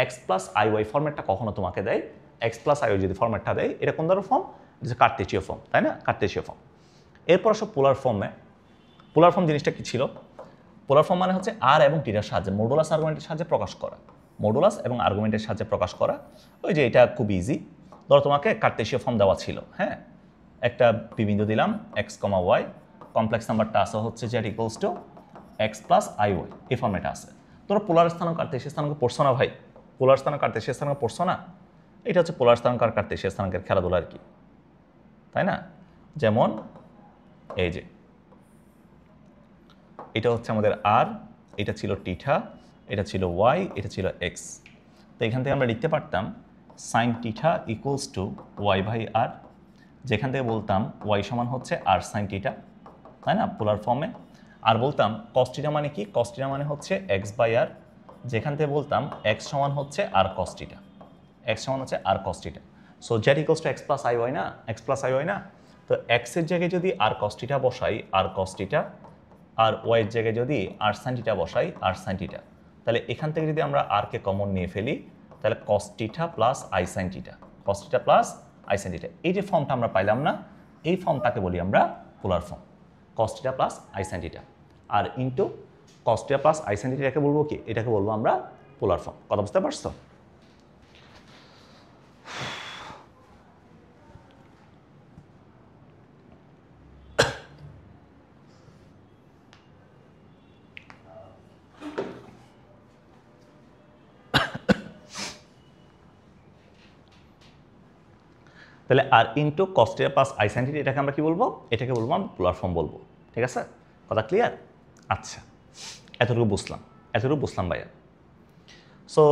এক্স প্লাস আই ওয়াই ফর্মেটটা কখনো তোমাকে দেয়, এক্স প্লাস আই ওয়াই যদি ফর্মেটটা দেয়, এটা কোন ধরনের ফর্ম? এটা হচ্ছে কার্টেশীয় ফর্ম, তাই না? কার্টেশীয় ফর্ম। এরপর আসো পোলার ফর্মে। পোলার ফর্ম জিনিসটা কি ছিল? পোলার ফর্ম মানে হচ্ছে আর এবং টিটার সাহায্যে মডুলাস আর্গুমেন্টের সাহায্যে প্রকাশ করা। মডুলাস এবং আর্গুমেন্টের সাহায্যে প্রকাশ করা। ওই যে এটা খুব ইজি। ধরো তোমাকে কার্টেশীয় ফর্ম দেওয়া ছিল, হ্যাঁ, একটা বিবিন্দু দিলাম এক্স কমা ওয়াই, কমপ্লেক্স নাম্বারটা আসা হচ্ছে z equals to x plus i y, এই ফর্মেটে আছে। তোমরা পোলার স্থানাঙ্ক কার্টেশীয় স্থানাঙ্ক পড়ছো না ভাই? পোলার স্থানাঙ্ক কার্টেশীয় স্থানাঙ্ক পড়ছো না? এটা হচ্ছে পোলার স্থানাঙ্ক আর কার্টেশীয় স্থানাঙ্কের খেলাধুলা আর কি, তাই না? যেমন এই যে এটা হচ্ছে আমাদের আর, এটা ছিল টিঠা, এটা ছিল ওয়াই, এটা ছিল এক্স। তো এখান থেকে আমরা লিখতে পারতাম sine theta equals to y by r, যেখান থেকে বলতাম ওয়াই সমান হচ্ছে আর সাইন টিটা, তাই না, পোলার ফর্মে। আর বলতাম কস টিটা মানে কি? কস টিটা মানে হচ্ছে এক্স বাই আর, যেখান থেকে বলতাম এক্স সমান হচ্ছে আর কস টিটা, এক্স সমান হচ্ছে r cos theta. So z equals to x plus i y না, এক্স প্লাস আই ওয়াই না। তো এক্সের জায়গায় যদি আর কস টিটা বসাই, আর কস টিটা, আর ওয়াইয়ের জায়গায় যদি আর সাইন টিটা বসাই, আর সাইন টিটা, তাহলে এখান থেকে যদি আমরা আরকে কমন নিয়ে ফেলি, তাহলে কস টিটা প্লাস আই সাইন টিটা, cos theta plus i sine টিটা, এই যে ফর্মটা আমরা পাইলাম না, এই ফর্মটাকে বলি আমরা polar form. Cos theta plus i sine টিটা আর into cos theta plus i sign টিটাকে বলবো কি? এটাকে বলবো আমরা পোলার ফর্ম। কথা বুঝতে পারছো? তাহলে r into cos theta plus i sine theta, এটাকে আমরা কি বলবো? এটাকে বলবো আমরা পোলার ফর্ম বলবো। ঠিক আছে, কথা ক্লিয়ার? আচ্ছা, এতটুকু বুঝলাম ভাইয়া। সো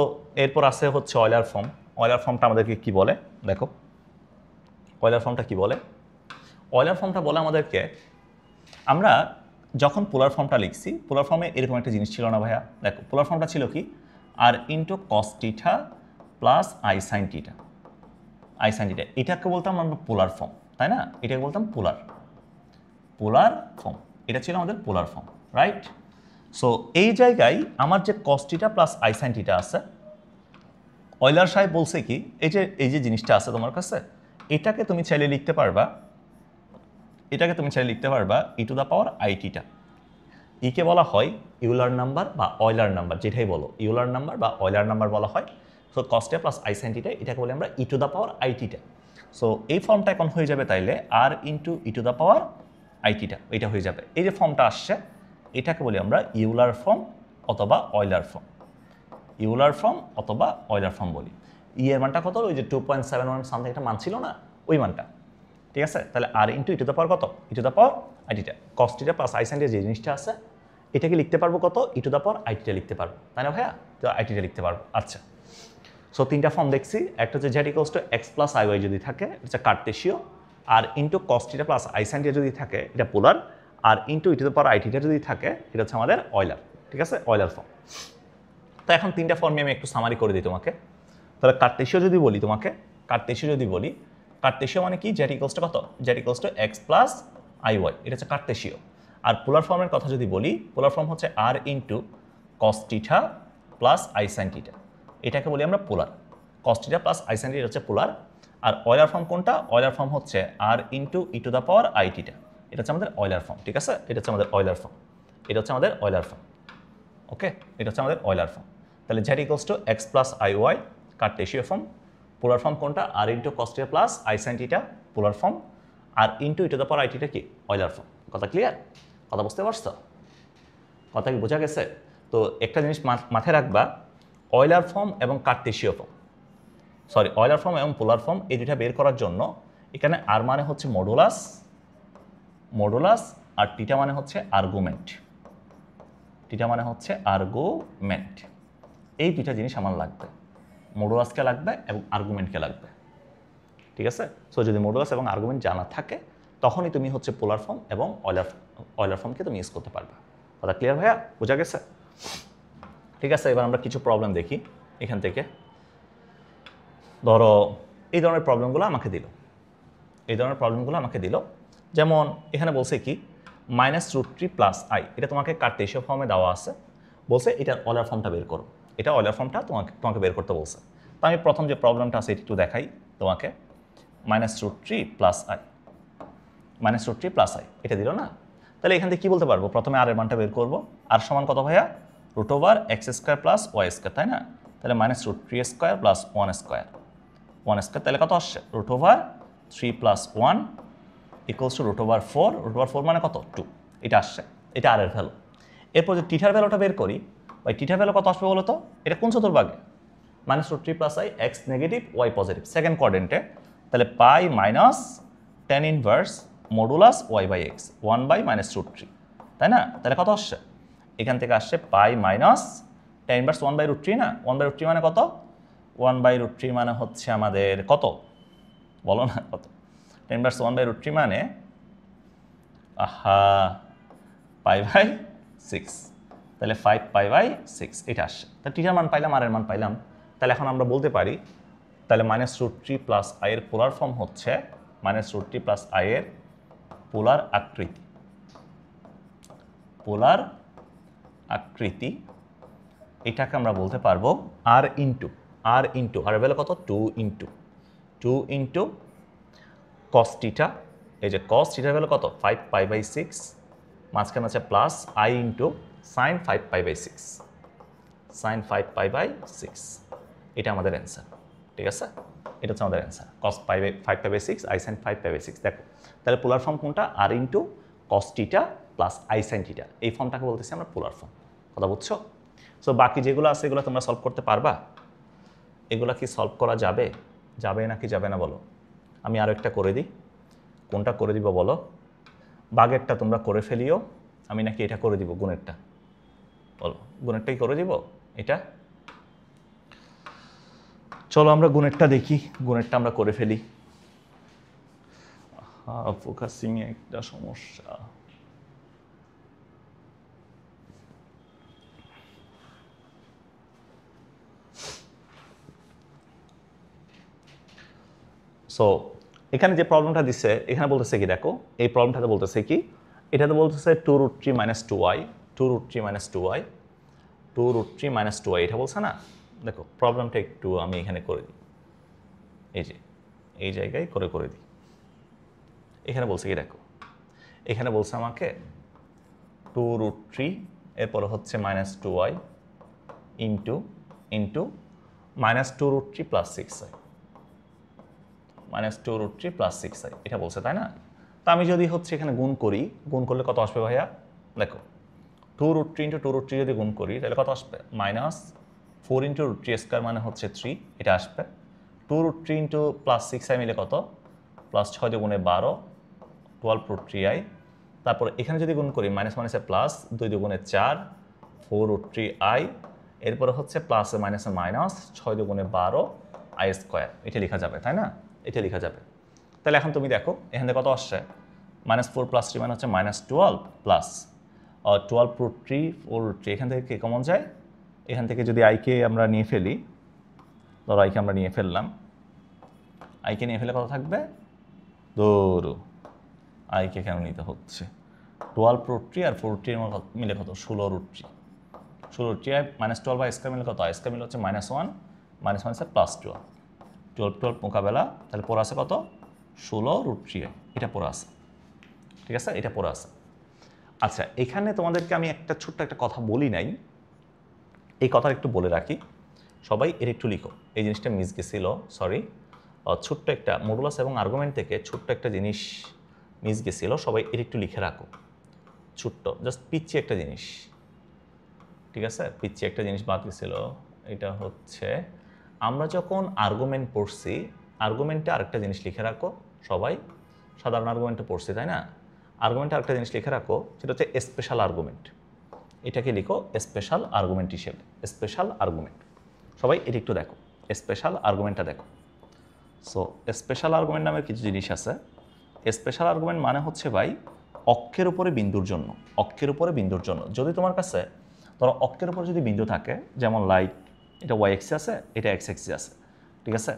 এরপর আছে হচ্ছে অয়লার ফর্ম। অয়লার ফর্মটা আমাদেরকে কি বলে দেখো, অয়লার ফর্মটা কি বলে? অয়লার ফর্মটা বলে আমাদেরকে, আমরা যখন পোলার ফর্মটা লিখছি, পোলার ফর্মে এরকম একটা জিনিস ছিল না ভাইয়া। দেখো পোলার ফর্মটা ছিল কি? আর into cos theta plus i sine theta, i sine theta, এটাকে বলতাম আমরা পোলার ফর্ম, তাই না? এটাকে বলতাম পোলার ফর্ম। এটা ছিল আমাদের পোলার ফর্ম, রাইট? সো এই জায়গায় আমার যে কস টিটা প্লাস আই সাইন টিটা আছে, অয়লার সাহেব বলছে কি, এই যে জিনিসটা আছে তোমার কাছে, এটাকে তুমি চাইলে লিখতে পারবা, ই টু দ্য পাওয়ার আই টিটা। ইকে বলা হয় ইউলার নাম্বার বা অয়লার নাম্বার, যেটাই বলো, ইউলার নাম্বার বা অয়লার নাম্বার বলা হয়। So cos theta plus i sine theta, এটাকে বলে আমরা e to the power i theta. So এই ফর্মটা এখন হয়ে যাবে তাইলে r into e to the power i theta, এটা হয়ে যাবে। এই যে ফর্মটা আসছে, এটাকে বলি আমরা ইউলার ফর্ম অথবা অয়লার ফর্ম, ইউলার ফর্ম অথবা অয়লার ফর্ম বলি। ই এর মানটা কত? ওই যে 2.71 সামথিং একটা মান ছিল না, ওই মানটা। ঠিক আছে, তাহলে r into e to the power কত? E to the power i theta. Cos theta plus i sine টিটা যে জিনিসটা আছে, এটাকে লিখতে পারবো কত? E to the power i টিটা লিখতে পারবো, তাই না ভাইয়া? তো আই টিটা লিখতে পারবো। আচ্ছা, সো তিনটা ফর্ম দেখছি। একটা হচ্ছে z equals to x plus i y যদি থাকে, এটা হচ্ছে কার্টেশীয়। আর into cos theta plus i sine টিটা যদি থাকে, এটা polar. R into e to the power i theta যদি থাকে, এটা হচ্ছে আমাদের অয়লার। ঠিক আছে, অয়লার ফর্ম। তো এখন তিনটা ফর্মে আমি একটু সামারি করে দিই তোমাকে। তাহলে কার্টেশীয় যদি বলি তোমাকে, কার্টেশীয় মানে কি? জেড ইকুয়ালস টু কত? Z equals to x plus i y, এটা হচ্ছে কার্টেশীয়। আর পোলার ফর্মের কথা যদি বলি, পোলার ফর্ম হচ্ছে r into cos theta plus i sine theta, এটাকে বলি আমরা পোলার। কস theta plus i sine theta হচ্ছে পোলার। আর অয়লার ফর্ম কোনটা? অয়লার ফর্ম হচ্ছে r into e to the power i theta, এটা হচ্ছে আমাদের অয়লার ফর্ম। ঠিক আছে, এটা হচ্ছে আমাদের অয়লার ফর্ম, এটা হচ্ছে আমাদের অয়লার ফর্ম। ওকে, এটা হচ্ছে আমাদের অয়লার ফর্ম। তাহলে z equals to x plus i y, কার্টেশীয় ফর্ম। পোলার ফর্ম কোনটা? R into cos theta plus i sine theta, polar form. R into e to the power i theta কি? Euler form. কথা clear? কথা বুঝতে পারছো? কথা কি বোঝা গেছে? তো একটা জিনিস মাথায় রাখবা, অয়লার ফর্ম এবং কার্টেশীয় ফর্ম, অয়লার ফর্ম এবং পোলার ফর্ম, এই দুটা বের করার জন্য এখানে আর মানে হচ্ছে মডুলাস, আর টিটা মানে হচ্ছে আর্গুমেন্ট, এই দুইটা জিনিস আমার লাগবে, মডুলাসকে লাগবে এবং আর্গুমেন্টকে লাগবে। ঠিক আছে, সো যদি মডুলাস এবং আর্গুমেন্ট জানা থাকে, তখনই তুমি হচ্ছে পোলার ফর্ম এবং অয়লার ফর্মকে তুমি ইউজ করতে পারবে। কথা ক্লিয়ার ভাইয়া? বোঝা গেছে? ঠিক আছে, এবার আমরা কিছু প্রবলেম দেখি এখান থেকে। ধরো এই ধরনের প্রবলেমগুলো আমাকে দিল, এই ধরনের প্রবলেমগুলো আমাকে দিল। যেমন এখানে বলছে কি -√3 প্লাস আই, এটা তোমাকে কার্টেশীয় ফর্মে দেওয়া আছে, বলছে এটার অয়লার ফর্মটা বের করো, এটা অয়লার ফর্মটা তোমাকে বের করতে বলছে। তো আমি প্রথম যে প্রবলেমটা আছে এটা একটু দেখাই তোমাকে। -√3 প্লাস আই, -√3 প্লাস আই এটা দিল না, তাহলে এখান থেকে কী বলতে পারবো, প্রথমে আর এর মানটা বের করবো। আর সমান কত ভাইয়া, √x² প্লাস y², তাই না? তাহলে -√3² প্লাস 1² তাহলে কত আসছে, √3 প্লাস 1 ইকুয়ালস টু √4, √4 মানে কত 2, এটা আসছে, এটা আর এর ভ্যালু। এরপর যে টিটার ভ্যালুটা বের করি, ভাই টিটার ভ্যালু কত আসবে বলো তো, এটা কোন চতুর্ভাগে, -√3 plus i, x negative y positive, second কোয়াড্রেন্টে, তাহলে pi minus tan inverse modulus y by x 1/-√3, তাই না? তাহলে কত আসছে, এখান থেকে আসছে পাই মাইনাস tan ইনভার্স 1/√3 না, 1/√3 মানে কত, 1/√3 মানে হচ্ছে আমাদের কত বলো না, কত, tan ইনভার্স 1/√3 মানে π/6, তাহলে 5π/6 এটা আসছে। তাহলে টিটার মান পাইলাম, আর এর মান পাইলাম। তাহলে এখন আমরা বলতে পারি তাহলে -√3 প্লাস আই এর পোলার ফর্ম হচ্ছে -√3 প্লাস আই এর পোলার আকৃতি, পোলার আকৃতি এটাকে আমরা বলতে পারবো আর ইন্টু আর ভ্যালু কত, 2 ইন্টু cos থিটা, এই যে cos থিটার ভ্যালু কত 5π/6, মাঝখানে আছে plus I into sin 5π/6, sin 5π/6, এটা আমাদের অ্যান্সার। ঠিক আছে, এটা হচ্ছে আমাদের অ্যান্সার, cos 5π/6 আই sin 5π/6। দেখো তাহলে পোলার ফর্ম কোনটা, r into cos theta plus i sin theta, এই ফর্মটাকে বলতেছি আমরা পোলার ফর্ম। কথা বুঝছো? সো বাকি যেগুলো আছে এগুলো তোমরা সলভ করতে পারবা? এগুলা কি সলভ করা যাবে, নাকি যাবে না বলো? আমি আরও একটা করে দিই, কোনটা করে দিব বলো? বাগেরটা তোমরা করে ফেলিও, আমি নাকি এটা করে দিব, গুণেরটা বলো, গুণেরটাই করে দিব এটা। চলো আমরা গুণেরটা দেখি, গুণেরটা আমরা করে ফেলি। ফোকাসিং একটা সমস্যা। সো এখানে যে প্রবলেমটা দিচ্ছে, এখানে বলতেছে কি দেখো, এই প্রবলেমটাতে বলতেছে কি, এটাতে বলতেছে 2√3 - 2y, 2√3 - 2y, 2√3 - 2y, এটা বলছে না। দেখো প্রবলেমটা একটু আমি এখানে করে দিই, এই যে এই জায়গায় করে দিই। এখানে বলছে কি দেখো, এখানে বলছে আমাকে 2√3 এরপর হচ্ছে -2y into -2√3 plus 6i, -2√3 plus 6i, এটা বলছে তাই না? তো আমি যদি হচ্ছে এখানে গুণ করি, গুণ করলে কত আসবে ভাইয়া, দেখো 2√3 × 2√3 যদি গুণ করি তাহলে কত আসবে, -4 × √3² মানে হচ্ছে 3, এটা আসবে। 2√3 × প্লাস 6i মিলে কত, প্লাস 6 × 12, 12√3i। তারপর এখানে যদি গুণ করি মাইনাস মাইনাসে প্লাস, 2 × 4, 4√3i, এরপরে হচ্ছে প্লাসে মাইনাসে মাইনাস, 6 × 12 i², এটা লেখা যাবে তাই না? এটা লেখা যাবে। তাহলে এখন তুমি দেখো এখান থেকে কত আসছে, -4 + 3 মানে হচ্ছে -12 প্লাস 12√3, 4√3, এখান থেকে কে কমন যায়, এখান থেকে যদি আইকে আমরা নিয়ে ফেলি, ধরো আইকে আমরা নিয়ে ফেললাম, আইকে নিয়ে ফেলে কত থাকবে, ধরো আইকে কেন নিতে হচ্ছে, 12√3 আর 4√3 মিলে কত, 16√3, 16√3 -12 মিলে কত, i² মিলে হচ্ছে -1, -1 +12, 12 মোকাবেলা, তাহলে পড়ে আছে কত, 16√3i, এটা পড়ে আছে। ঠিক আছে, এটা পড়ে আছে। আচ্ছা এখানে তোমাদেরকে আমি একটা ছোট্ট একটা কথা বলি নাই, এই কথা একটু বলে রাখি, সবাই এর একটু লিখো, এই জিনিসটা মিস গেছিল, সরি, ছোট্ট একটা মডুলাস এবং আর্গুমেন্ট থেকে ছোট্ট একটা জিনিস মিস গেছিল, সবাই এর একটু লিখে রাখো, ছোট্ট জাস্ট পিচ্ছি একটা জিনিস। ঠিক আছে, পিচ্ছি একটা জিনিস বাদ গেছিল, এটা হচ্ছে আমরা যখন আর্গুমেন্ট পড়ছি, আর্গুমেন্টে আরেকটা জিনিস লিখে রাখো সবাই, সাধারণ আর্গুমেন্টে পড়ছি তাই না, আর্গুমেন্টে আরেকটা জিনিস লিখে রাখো, সেটা হচ্ছে স্পেশাল আর্গুমেন্ট, এটাকে লিখো স্পেশাল আর্গুমেন্ট হিসেবে, স্পেশাল আর্গুমেন্ট। সবাই এটা একটু দেখো, স্পেশাল আর্গুমেন্টটা দেখো। সো স্পেশাল আর্গুমেন্ট নামের কিছু জিনিস আছে। স্পেশাল আর্গুমেন্ট মানে হচ্ছে ভাই অক্ষের উপরে বিন্দুর জন্য, অক্ষের উপরে বিন্দুর জন্য যদি তোমার কাছে ধরো অক্ষের উপরে যদি বিন্দু থাকে, যেমন লাইক এটা ওয়াই এক্সে আছে, এটা এক্স এক্সে আছে, ঠিক আছে,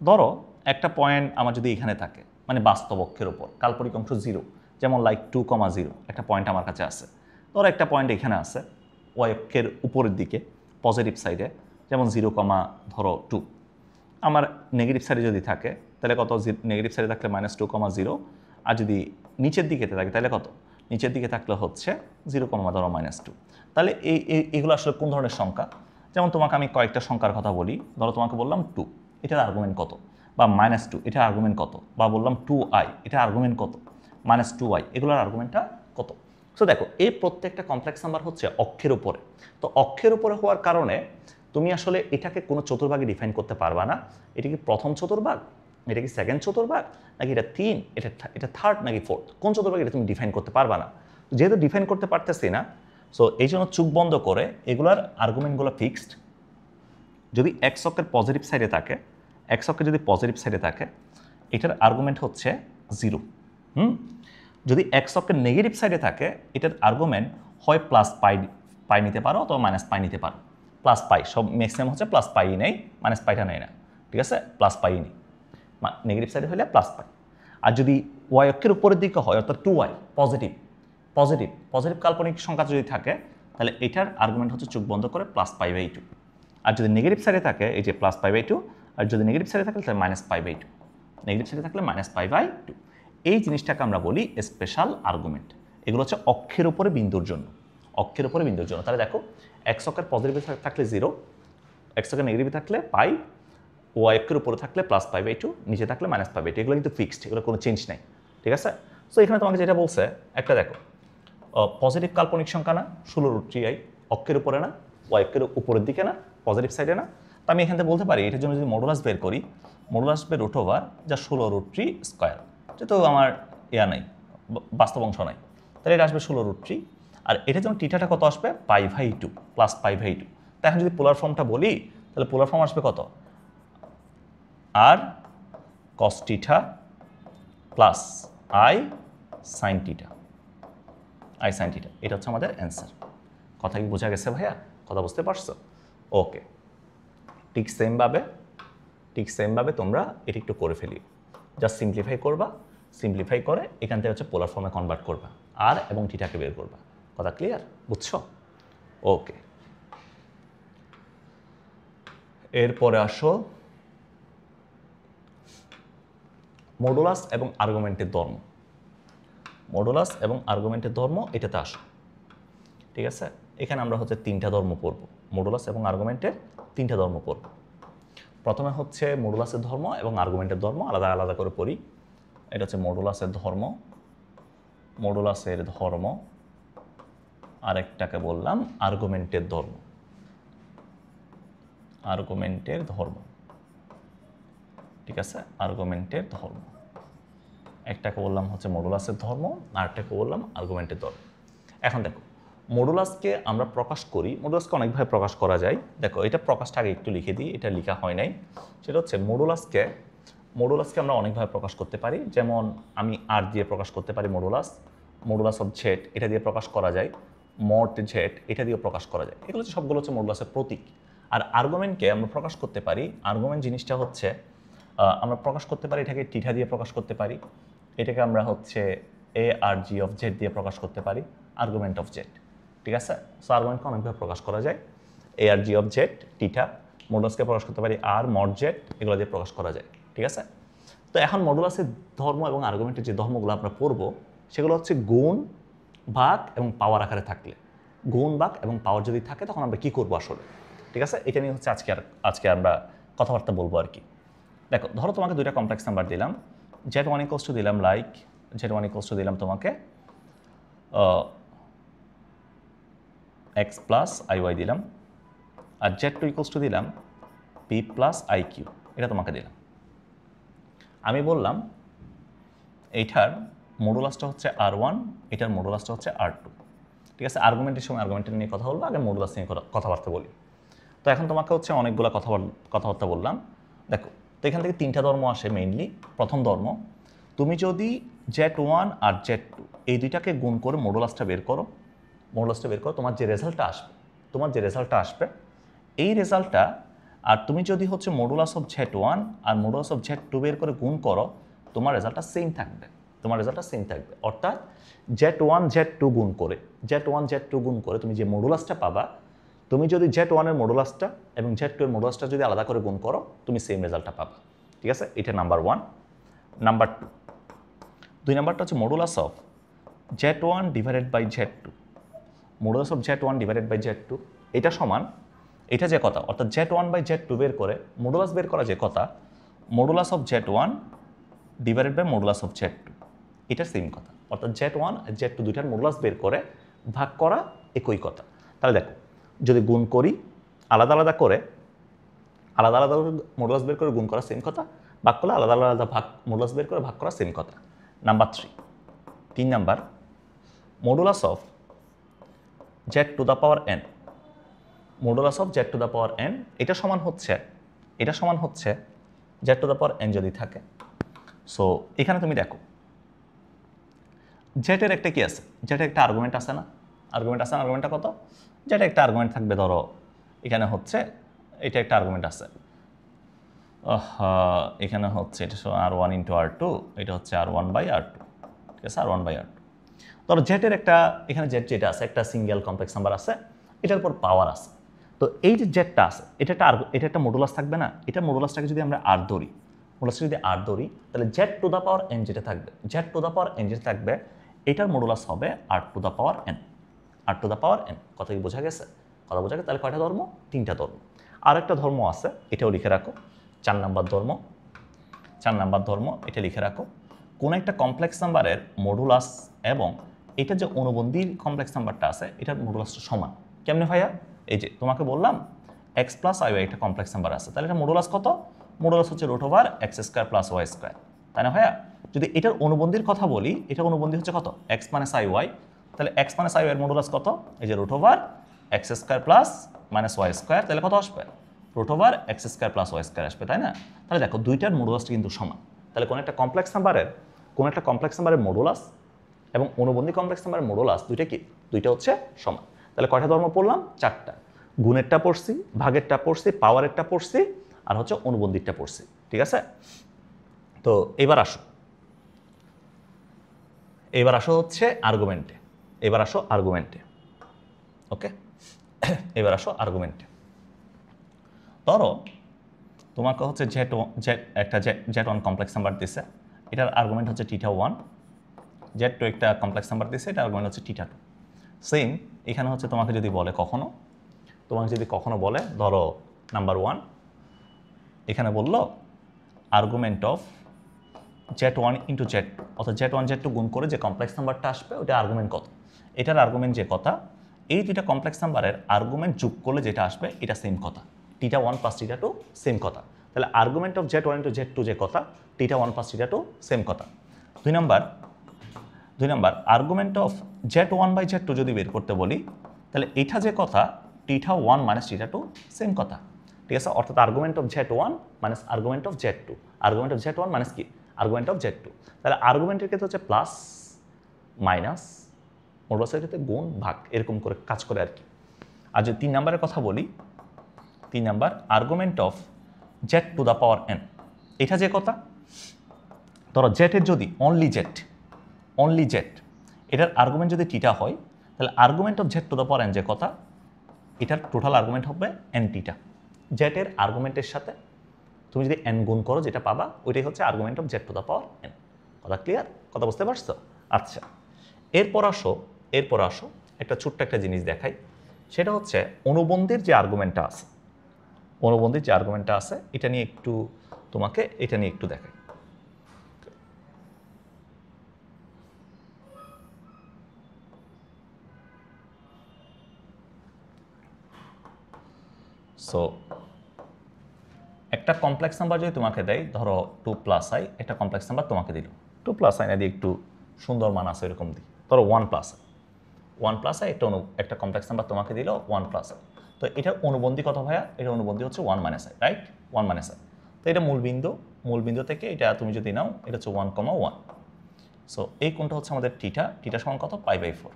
ধরো একটা পয়েন্ট আমার যদি এখানে থাকে, মানে বাস্তব অক্ষের উপর, কাল্পনিক অংশ 0, যেমন লাইক 2,0 একটা পয়েন্ট আমার কাছে আছে, ধরো একটা পয়েন্ট এখানে আছে ওয়াই অক্ষের উপরের দিকে পজিটিভ সাইডে, যেমন 0, ধরো 2। আমার নেগেটিভ সাইডে যদি থাকে তাহলে কত, নেগেটিভ সাইডে থাকলে -2,0, আর যদি নিচের দিকে থাকে তাহলে কত, নিচের দিকে থাকলে হচ্ছে 0, ধরো -2। তাহলে এইগুলো আসলে কোন ধরনের সংখ্যা? যেমন তোমাকে আমি কয়েকটা সংখ্যার কথা বলি, ধরো তোমাকে বললাম 2, এটার আর্গুমেন্ট কত, বা -2 এটার আর্গুমেন্ট কত, বা বললাম 2i এটার আর্গুমেন্ট কত, -2i এগুলোর আর্গুমেন্টটা কত। সো দেখো এই প্রত্যেকটা কমপ্লেক্স নাম্বার হচ্ছে অক্ষের উপরে। তো অক্ষের উপরে হওয়ার কারণে তুমি আসলে এটাকে কোনো চতুর্ভাগে ডিফাইন করতে পারবা না। এটা কি প্রথম চতুর্ভাগ, এটা কি সেকেন্ড চতুর্ভাগ, নাকি এটা 3, এটা থার্ড নাকি ফোর্থ, কোন চতুর্ভাগ এটা তুমি ডিফাইন করতে পারবা না। যেহেতু ডিফাইন করতে পারতেছি না, সো এই জন্য চোখ বন্ধ করে এগুলার আর্গুমেন্টগুলো ফিক্সড। যদি এক্স অক্ষের পজিটিভ সাইডে থাকে, এক্স অক্ষের যদি পজিটিভ সাইডে থাকে, এটার আর্গুমেন্ট হচ্ছে 0। যদি এক্স অক্ষের নেগেটিভ সাইডে থাকে, এটার আর্গুমেন্ট হয় +π নিতে পারো অথবা -π নিতে পারো। +π সব ম্যাক্সিমাম হচ্ছে +π নেই, -πটা নেই না, ঠিক আছে, +π নেই, নেগেটিভ সাইডে হলে +π। আর যদি ওয়াই অক্ষের উপরের দিকে হয় অর্থাৎ 2y পজিটিভ পজিটিভ পজিটিভ কাল্পনিক সংখ্যা যদি থাকে, তাহলে এটার আর্গুমেন্ট হচ্ছে চোখ বন্ধ করে +π/2। আর যদি নেগেটিভ সাইডে থাকে এই যে +π/2, আর যদি নেগেটিভ সাইডে থাকে তাহলে -π/2, নেগেটিভ সাইডে থাকলে -π/2। এই জিনিসটাকে আমরা বলি স্পেশাল আর্গুমেন্ট। এগুলো হচ্ছে অক্ষের উপরে বিন্দুর জন্য, অক্ষের উপরে বিন্দুর জন্য। তাহলে দেখো এক্স অক্ষের পজিটিভ থাকলে 0, এক্স অক্ষের নেগেটিভ থাকলে পাই, ওয়াই অক্ষের উপরে থাকলে +π/2, নিচে থাকলে -π/2। এগুলো কিন্তু ফিক্সড, এগুলো কোনো চেঞ্জ নাই, ঠিক আছে। সো এখানে তোমাকে যেটা বলছে একটা দেখো, পজিটিভ কাল্পনিক সংখ্যা না, 16√3i অক্ষের উপরে না, ওয়াই অক্ষের উপরের দিকে না, পজিটিভ সাইডে না। তো আমি এখান থেকে বলতে পারি এটার জন্য যদি মডুলাস বের করি, মডুলাস বের √, যা 16√3², যেহেতু আমার ইয়া নাই, বাস্তব অংশ নাই, তাহলে এটা আসবে 16√3। আর এটার জন্য টিটাটা কত আসবে, π/2 +π/2। তো এখন যদি পোলার ফর্মটা বলি, তাহলে পোলার ফর্ম আসবে কত, আর cos θ প্লাস i sin θ, এটা হচ্ছে আমাদের অ্যান্সার। কথা কি বোঝা গেছে ভাইয়া? কথা বুঝতে পারছো? ওকে, ঠিক সেমভাবে তোমরা এটা একটু করে ফেলিও, জাস্ট সিম্পলিফাই করবা, সিম্পলিফাই করে এখান থেকে হচ্ছে পোলার ফর্মে কনভার্ট করবা, আর এবং থিটাকে বের করবা। কথা ক্লিয়ার? বুঝছো? ওকে, এরপরে আসো মডুলাস এবং আর্গুমেন্টের ধর্ম। মডুলাস এবং আর্গুমেন্টের ধর্ম এটাতে আসো, ঠিক আছে। এখানে আমরা হচ্ছে 3টা ধর্ম পড়ব, মডুলাস এবং আর্গুমেন্টের 3টা ধর্ম পড়ব। প্রথমে হচ্ছে মডুলাসের ধর্ম এবং আর্গুমেন্টের ধর্ম আলাদা আলাদা করে পড়ি। এটা হচ্ছে মডুলাসের ধর্ম, আরেকটাকে বললাম আর্গুমেন্টের ধর্ম, ঠিক আছে, আর্গুমেন্টের ধর্ম। একটাকে বললাম হচ্ছে মডুলাসের ধর্ম, আরেকটাকে বললাম আর্গুমেন্টের ধর্ম। এখন দেখো মডুলাসকে আমরা প্রকাশ করি, মডুলাসকে অনেকভাবে প্রকাশ করা যায়। দেখো এটা প্রকাশটা আগে একটু লিখে দিই, এটা লেখা হয় নাই। সেটা হচ্ছে মডুলাসকে আমরা অনেকভাবে প্রকাশ করতে পারি। যেমন আমি আর দিয়ে প্রকাশ করতে পারি মডুলাস অফ জেড, এটা দিয়ে প্রকাশ করা যায়। মড জেড, এটা দিয়ে প্রকাশ করা যায়। এগুলো হচ্ছে সবগুলো হচ্ছে মডুলাসের প্রতীক। আর আর্গুমেন্টকে আমরা প্রকাশ করতে পারি, আর্গুমেন্ট জিনিসটা হচ্ছে আমরা প্রকাশ করতে পারি এটাকে টিঠা দিয়ে প্রকাশ করতে পারি, এটাকে আমরা হচ্ছে এ আর জি অফ জেড দিয়ে প্রকাশ করতে পারি, আর্গুমেন্ট অফ জেড, ঠিক আছে। সো আর্গুমেন্টকে অনেকভাবে প্রকাশ করা যায়, এ আর জি অফ জেড, টিঠা, মডুলাসকে প্রকাশ করতে পারি আর মড জেড, এগুলো দিয়ে প্রকাশ করা যায়, ঠিক আছে। তো এখন মডুলাসের ধর্ম এবং আর্গুমেন্টের যে ধর্মগুলো আমরা পড়বো, সেগুলো হচ্ছে গুণ, ভাগ এবং পাওয়ার আকারে থাকলে। গুণ, ভাগ এবং পাওয়ার যদি থাকে তখন আমরা কী করবো আসলে, ঠিক আছে। এটা নিয়ে হচ্ছে আজকে আমরা কথাবার্তা বলবো আর কি। দেখো ধরো তোমাকে দুইটা কমপ্লেক্স নাম্বার দিলাম, z1 = দিলাম z1 = দিলাম তোমাকে x + iy দিলাম, আর z2 = দিলাম p + iq, এটা তোমাকে দিলাম। আমি বললাম এইটার মডুলাসটা হচ্ছে r1, এটার মডুলাসটা হচ্ছে r2, ঠিক আছে। আর্গুমেন্টের সময় আর্গুমেন্টের নিয়ে কথা বলবো, আগে মডুলাস নিয়ে কথাবার্তা বলি। তো এখন তোমাকে হচ্ছে অনেকগুলো কথাবার্তা বললাম। দেখো তো এখান থেকে 3টা ধর্ম আসে মেইনলি। প্রথম ধর্ম, তুমি যদি z1 আর z2 এই দুইটাকে গুণ করে মডুলাসটা বের করো, তোমার যে রেজাল্টটা আসবে এই রেজাল্টটা, আর তুমি যদি হচ্ছে মডুলাস অফ z1 আর মডুলাস অফ z2 বের করে গুণ করো, তোমার রেজাল্টটা সেম থাকবে, তোমার রেজাল্টটা সেম থাকবে। অর্থাৎ Z1 Z2 গুণ করে, Z1 Z2 গুণ করে তুমি যে মডুলাসটা পাবা, তুমি যদি Z1 এর মডুলাসটা এবং Z2 এর মডুলাসটা যদি আলাদা করে গুণ করো, তুমি সেম রেজাল্টটা পাবা। ঠিক আছে, এটা নাম্বার 1। নাম্বার 2, 2 নাম্বারটা হচ্ছে modulus of Z1 divided by Z2। Modulus of Z1 divided by Z2 এটা সমান, এটা যে কথা, অর্থাৎ Z1 বাই Z2 বের করে মডুলাস বের করা যে কথা, modulus of Z1 divided by modulus of Z2, এটা সেম কথা। অর্থাৎ Z1 আর Z2 দুইটার মডুলাস বের করে ভাগ করা একই কথা। তাহলে দেখো, যদি গুণ করি আলাদা আলাদা করে, আলাদা আলাদা মডুলাস বের করে গুণ করা সেম কথা, ভাগ করলে আলাদা আলাদা ভাগ মডুলাস বের করে ভাগ করা সেম কথা। Number 3 number, modulus of Z two the power n, modulus of Z two the power n এটা সমান হচ্ছে, এটা সমান হচ্ছে Z two the power n যদি থাকে। সো এখানে তুমি দেখো জেটের একটা কি আছে, জেটের একটা আর্গুমেন্ট আছে না, আর্গুমেন্ট আছে না, আর্গুমেন্টটা কত, যেটা একটা আর্গুমেন্ট থাকবে, ধরো এখানে হচ্ছে এটা একটা আর্গুমেন্ট আছে, এখানে হচ্ছে এটা R1 ইন্টু R2, এটা হচ্ছে R1 বাই R2, ঠিক আছে, R1 বাই R2। ধরো জেটের একটা, এখানে জেট যেটা আছে একটা সিঙ্গেল কমপ্লেক্স নাম্বার আছে, এটার উপর পাওয়ার আছে। তো এই যে জেটটা আছে এটা একটা মডুলাস থাকবে না, এটা মডুলাসটাকে যদি আমরা আর ধরি, মডুলাসটা যদি আর ধরি, তাহলে Z two the power n যেটা থাকবে, Z two the power n যেটা থাকবে, এটার মডুলাস হবে R two the power n, R two the power n। কথা কি বোঝা গেছে? কথা বোঝা গেছে? তাহলে কয়টা ধর্ম? 3টা ধর্ম। আর একটা ধর্ম আছে, এটাও লিখে রাখো, 4 নাম্বার ধর্ম, 4 নাম্বার ধর্ম, এটা লিখে রাখো। কোন একটা কমপ্লেক্স নাম্বারের মডুলাস এবং এটা যে অনুবন্ধী কমপ্লেক্স নাম্বারটা আছে এটার মডুলাসটা সমান। কেমনে ভাইয়া? এই যে তোমাকে বললাম x প্লাস আই একটা কমপ্লেক্স নাম্বার আছে, তাহলে এটা মডুলাস কত? মডুলাস হচ্ছে √x² প্লাস y², তাই না ভাইয়া? যদি এটার অনুবন্ধীর কথা বলি, এটার অনুবন্ধী হচ্ছে কত? x মাইনাস আই ওয়াই, তাহলে x মাইনাস আই এর মডুলাস কত? এই যে √x² প্লাস মাইনাস y², তাহলে কত আসবে? √x² প্লাস y² আসবে, তাই না? তাহলে দেখো দুইটার মডুলাসটা কিন্তু সমান। তাহলে কোন একটা কমপ্লেক্স নাম্বারের মডুলাস এবং অনুবন্ধী কমপ্লেক্স নাম্বারের মডুলাস দুইটা কি? দুইটা হচ্ছে সমান। তাহলে কয়টা ধর্ম পড়লাম? 4টা। গুণেরটা পড়ছি, ভাগেরটা পড়ছি, পাওয়ারেরটা পড়ছি, আর হচ্ছে অনুবন্ধীরটা পড়ছি। ঠিক আছে? তো এবার আসো হচ্ছে আর্গুমেন্টে। ওকে, এবার আসো আর্গুমেন্টে। ধরো তোমাকে হচ্ছে Z1 কমপ্লেক্স নাম্বার দিছে, এটার আর্গুমেন্ট হচ্ছে θ1, Z2 একটা কমপ্লেক্স নাম্বার দিছে, এটা আর্গুমেন্ট হচ্ছে θ2। সেম এখানে হচ্ছে তোমাকে যদি বলে কখনো বলে, ধরো নাম্বার 1 এখানে বললো argument of Z1 into Z2, অর্থাৎ Z1 Z2 গুণ করে যে কমপ্লেক্স নাম্বারটা আসবে ওটা আর্গুমেন্ট কত, এটার আর্গুমেন্ট যে কথা, এই দুইটা কমপ্লেক্স নাম্বারের আর্গুমেন্ট যোগ করলে যেটা আসবে এটা সেম কথা, θ1 প্লাস θ2 সেম কথা। তাহলে argument of Z1 into Z2 যে কথা, θ1 প্লাস θ2 সেম কথা। 2 number argument of Z1 by Z2 যদি বের করতে বলি, তাহলে এটা যে কথা θ1 মাইনাস θ2 সেম কথা। ঠিক আছে, অর্থাৎ argument of Z1 minus argument of Z2, argument of Z1 minus কি? Argument of Z2। তাহলে আর্গুমেন্টের ক্ষেত্রে হচ্ছে প্লাস মাইনাস, মডুলাসের ক্ষেত্রে গুণ ভাগ, এরকম করে কাজ করে আর কি। আর যদি 3 নাম্বারের কথা বলি, 3 number argument of Z two the power n, এটা যে কথা, ধরো জেটের যদি অনলি জেট এটার আর্গুমেন্ট যদি থিটা হয়, তাহলে argument of Z two the power n যে কথা, এটার টোটাল আর্গুমেন্ট হবে n থিটা। জেটের আর্গুমেন্টের সাথে তুমি যদি n গুণ করো যেটা পাবা, ওইটাই হচ্ছে argument of Z two the power n। কথা ক্লিয়ার? কথা বুঝতে পারছো? আচ্ছা, এরপর আসো একটা ছোট্ট একটা জিনিস দেখাই, সেটা হচ্ছে অনুবন্ধীর যে আর্গুমেন্টটা আছে, এটা নিয়ে একটু দেখাই। সো একটা কমপ্লেক্স নাম্বার যদি তোমাকে দেয়, ধরো 2 প্লাস আই, একটা কমপ্লেক্স নাম্বার তোমাকে দিল, 2 প্লাস আই না দিয়ে একটু সুন্দর মান আছে এরকম দিই, ধরো 1 প্লাস আই একটা কমপ্লেক্স নাম্বার তোমাকে দিল 1 প্লাস আই। তো এটার অনুবন্ধী কত ভাইয়া? এটার অনুবন্ধী হচ্ছে 1 minus I, right? 1 minus I. তো এটা মূলবিন্দু থেকে এটা তুমি যদি নাও, এটা হচ্ছে 1,1। সো এই কোণটা হচ্ছে আমাদের থিটা সমান কত? π/4।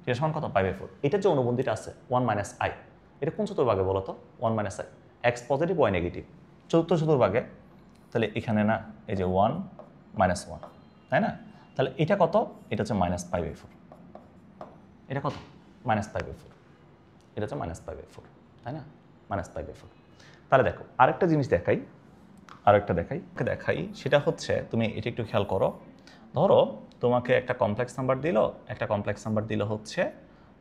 থিটা সমান কত? π/4। এটার যে অনুবন্ধীটা আছে 1 মাইনাস আই, এটা কোন চতুর্ভাগে বলো তো? 1 minus i, x positive y negative, চতুর্থ চতুর্ভাগে। তাহলে এখানে না, এই যে 1 -1, তাই না? তাহলে এটা কত? এটা হচ্ছে -5/4। এটা কত? -5/4। এটা হচ্ছে -5/4, তাই না? -5/4। তাহলে দেখো আরেকটা জিনিস দেখাই, দেখাই সেটা হচ্ছে তুমি এটা একটু খেয়াল করো। ধরো তোমাকে একটা কমপ্লেক্স নাম্বার দিল হচ্ছে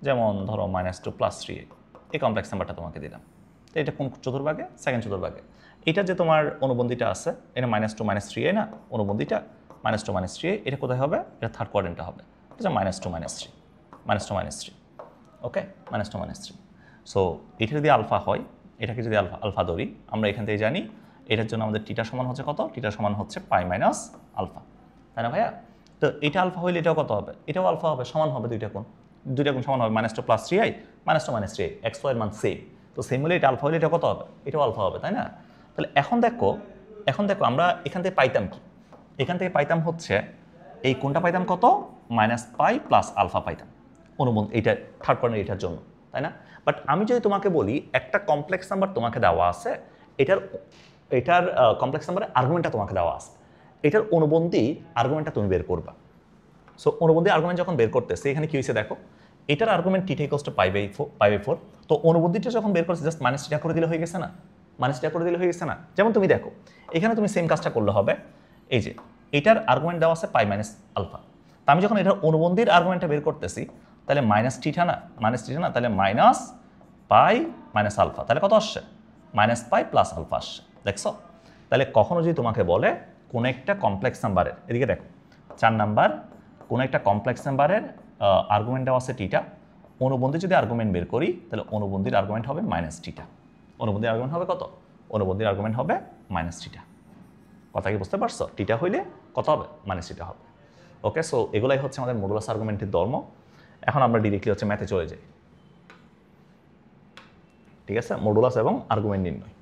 যেমন ধরো -2 + 3a, এই কমপ্লেক্স নাম্বারটা তোমাকে দিলাম। তো এটা কোন চতুর্ভাগে? সেকেন্ড চতুর্ভাগে। এটা যে তোমার অনুবন্ধীটা আছে এটা -2 - 3a না, অনুবন্ধীটা -2 - 3a, এটা কোথায় হবে? এটা থার্ড কোয়াড্রেন্টে হবে। এটা -2 - 3, -3, ওকে, -2 - 3। সো এটা যদি আলফা হয়, এটাকে যদি আলফা ধরি, আমরা এখান থেকে জানি এটার জন্য আমাদের টিটা সমান হচ্ছে কত? টিটা সমান হচ্ছে π - আলফা, তাই না ভাইয়া? তো এটা আলফা হইলে এটাও কত হবে? এটাও আলফা হবে, সমান হবে দুইটা কোণ সমান হবে, -2 + 3i, -2 - 3i, x y এর মান সেম। তো সেম হলে এটা আলফা হলে এটা কত হবে? এটাও আলফা হবে, তাই না? তাহলে এখন দেখো আমরা এখান থেকে পাইতাম কি? এখান থেকে পাইতাম হচ্ছে এই কোণটা পাইতাম কত? -π + আলফা পাইতাম অনুবন্ধ, এইটা থার্ড কোয়াড্রেন্ট এটার জন্য, তাই না? বাট আমি যদি তোমাকে বলি একটা কমপ্লেক্স নাম্বার তোমাকে দেওয়া আছে, এটার কমপ্লেক্স নাম্বারের আর্গুমেন্টটা তোমাকে দেওয়া আছে, এটার অনুবন্ধী আর্গুমেন্টটা তুমি বের করবা। সো অনুবন্ধী আর্গুমেন্ট যখন বের করতেছে এখানে কি হয়েছে দেখো, এটার আর্গুমেন্ট থিটা = π/4, তো অনুবন্ধীটা যখন বের করছে জাস্ট -θ করে দিলে হয়ে গেছে না? -θ করে দিলে হয়ে গেছে না? যেমন তুমি দেখো এখানে তুমি সেম কাজটা করলে হবে, এই যে এটার আর্গুমেন্ট দেওয়া আছে π - আলফা, তো আমি যখন এটার অনুবন্ধীর আর্গুমেন্টটা বের করতেছি তাহলে -θ না, তাহলে -π - আলফা, তাহলে কত আসছে? -π + আলফা আসছে, দেখছো? তাহলে কখনো যদি তোমাকে বলে কোন একটা কমপ্লেক্স নাম্বারের, এদিকে দেখো 4 নাম্বার, কোন একটা কমপ্লেক্স নাম্বারের আর্গুমেন্ট দেওয়া আছে টিটা, অনুবন্ধী যদি আর্গুমেন্ট বের করি তাহলে অনুবন্ধীর আর্গুমেন্ট হবে -θ। অনুবন্ধীর আর্গুমেন্ট হবে কত? অনুবন্ধীর আর্গুমেন্ট হবে -θ। কথা কি বুঝতে পারছো? টিটা হইলে কত হবে? -θ হবে। ওকে, সো এগুলাই হচ্ছে আমাদের মডুলাস আর্গুমেন্টের ধর্ম। এখন আমরা ডিরেক্টলি হচ্ছে ম্যাথে চলে যাই, ঠিক আছে? মডুলাস এবং আর্গুমেন্ট নির্ণয়।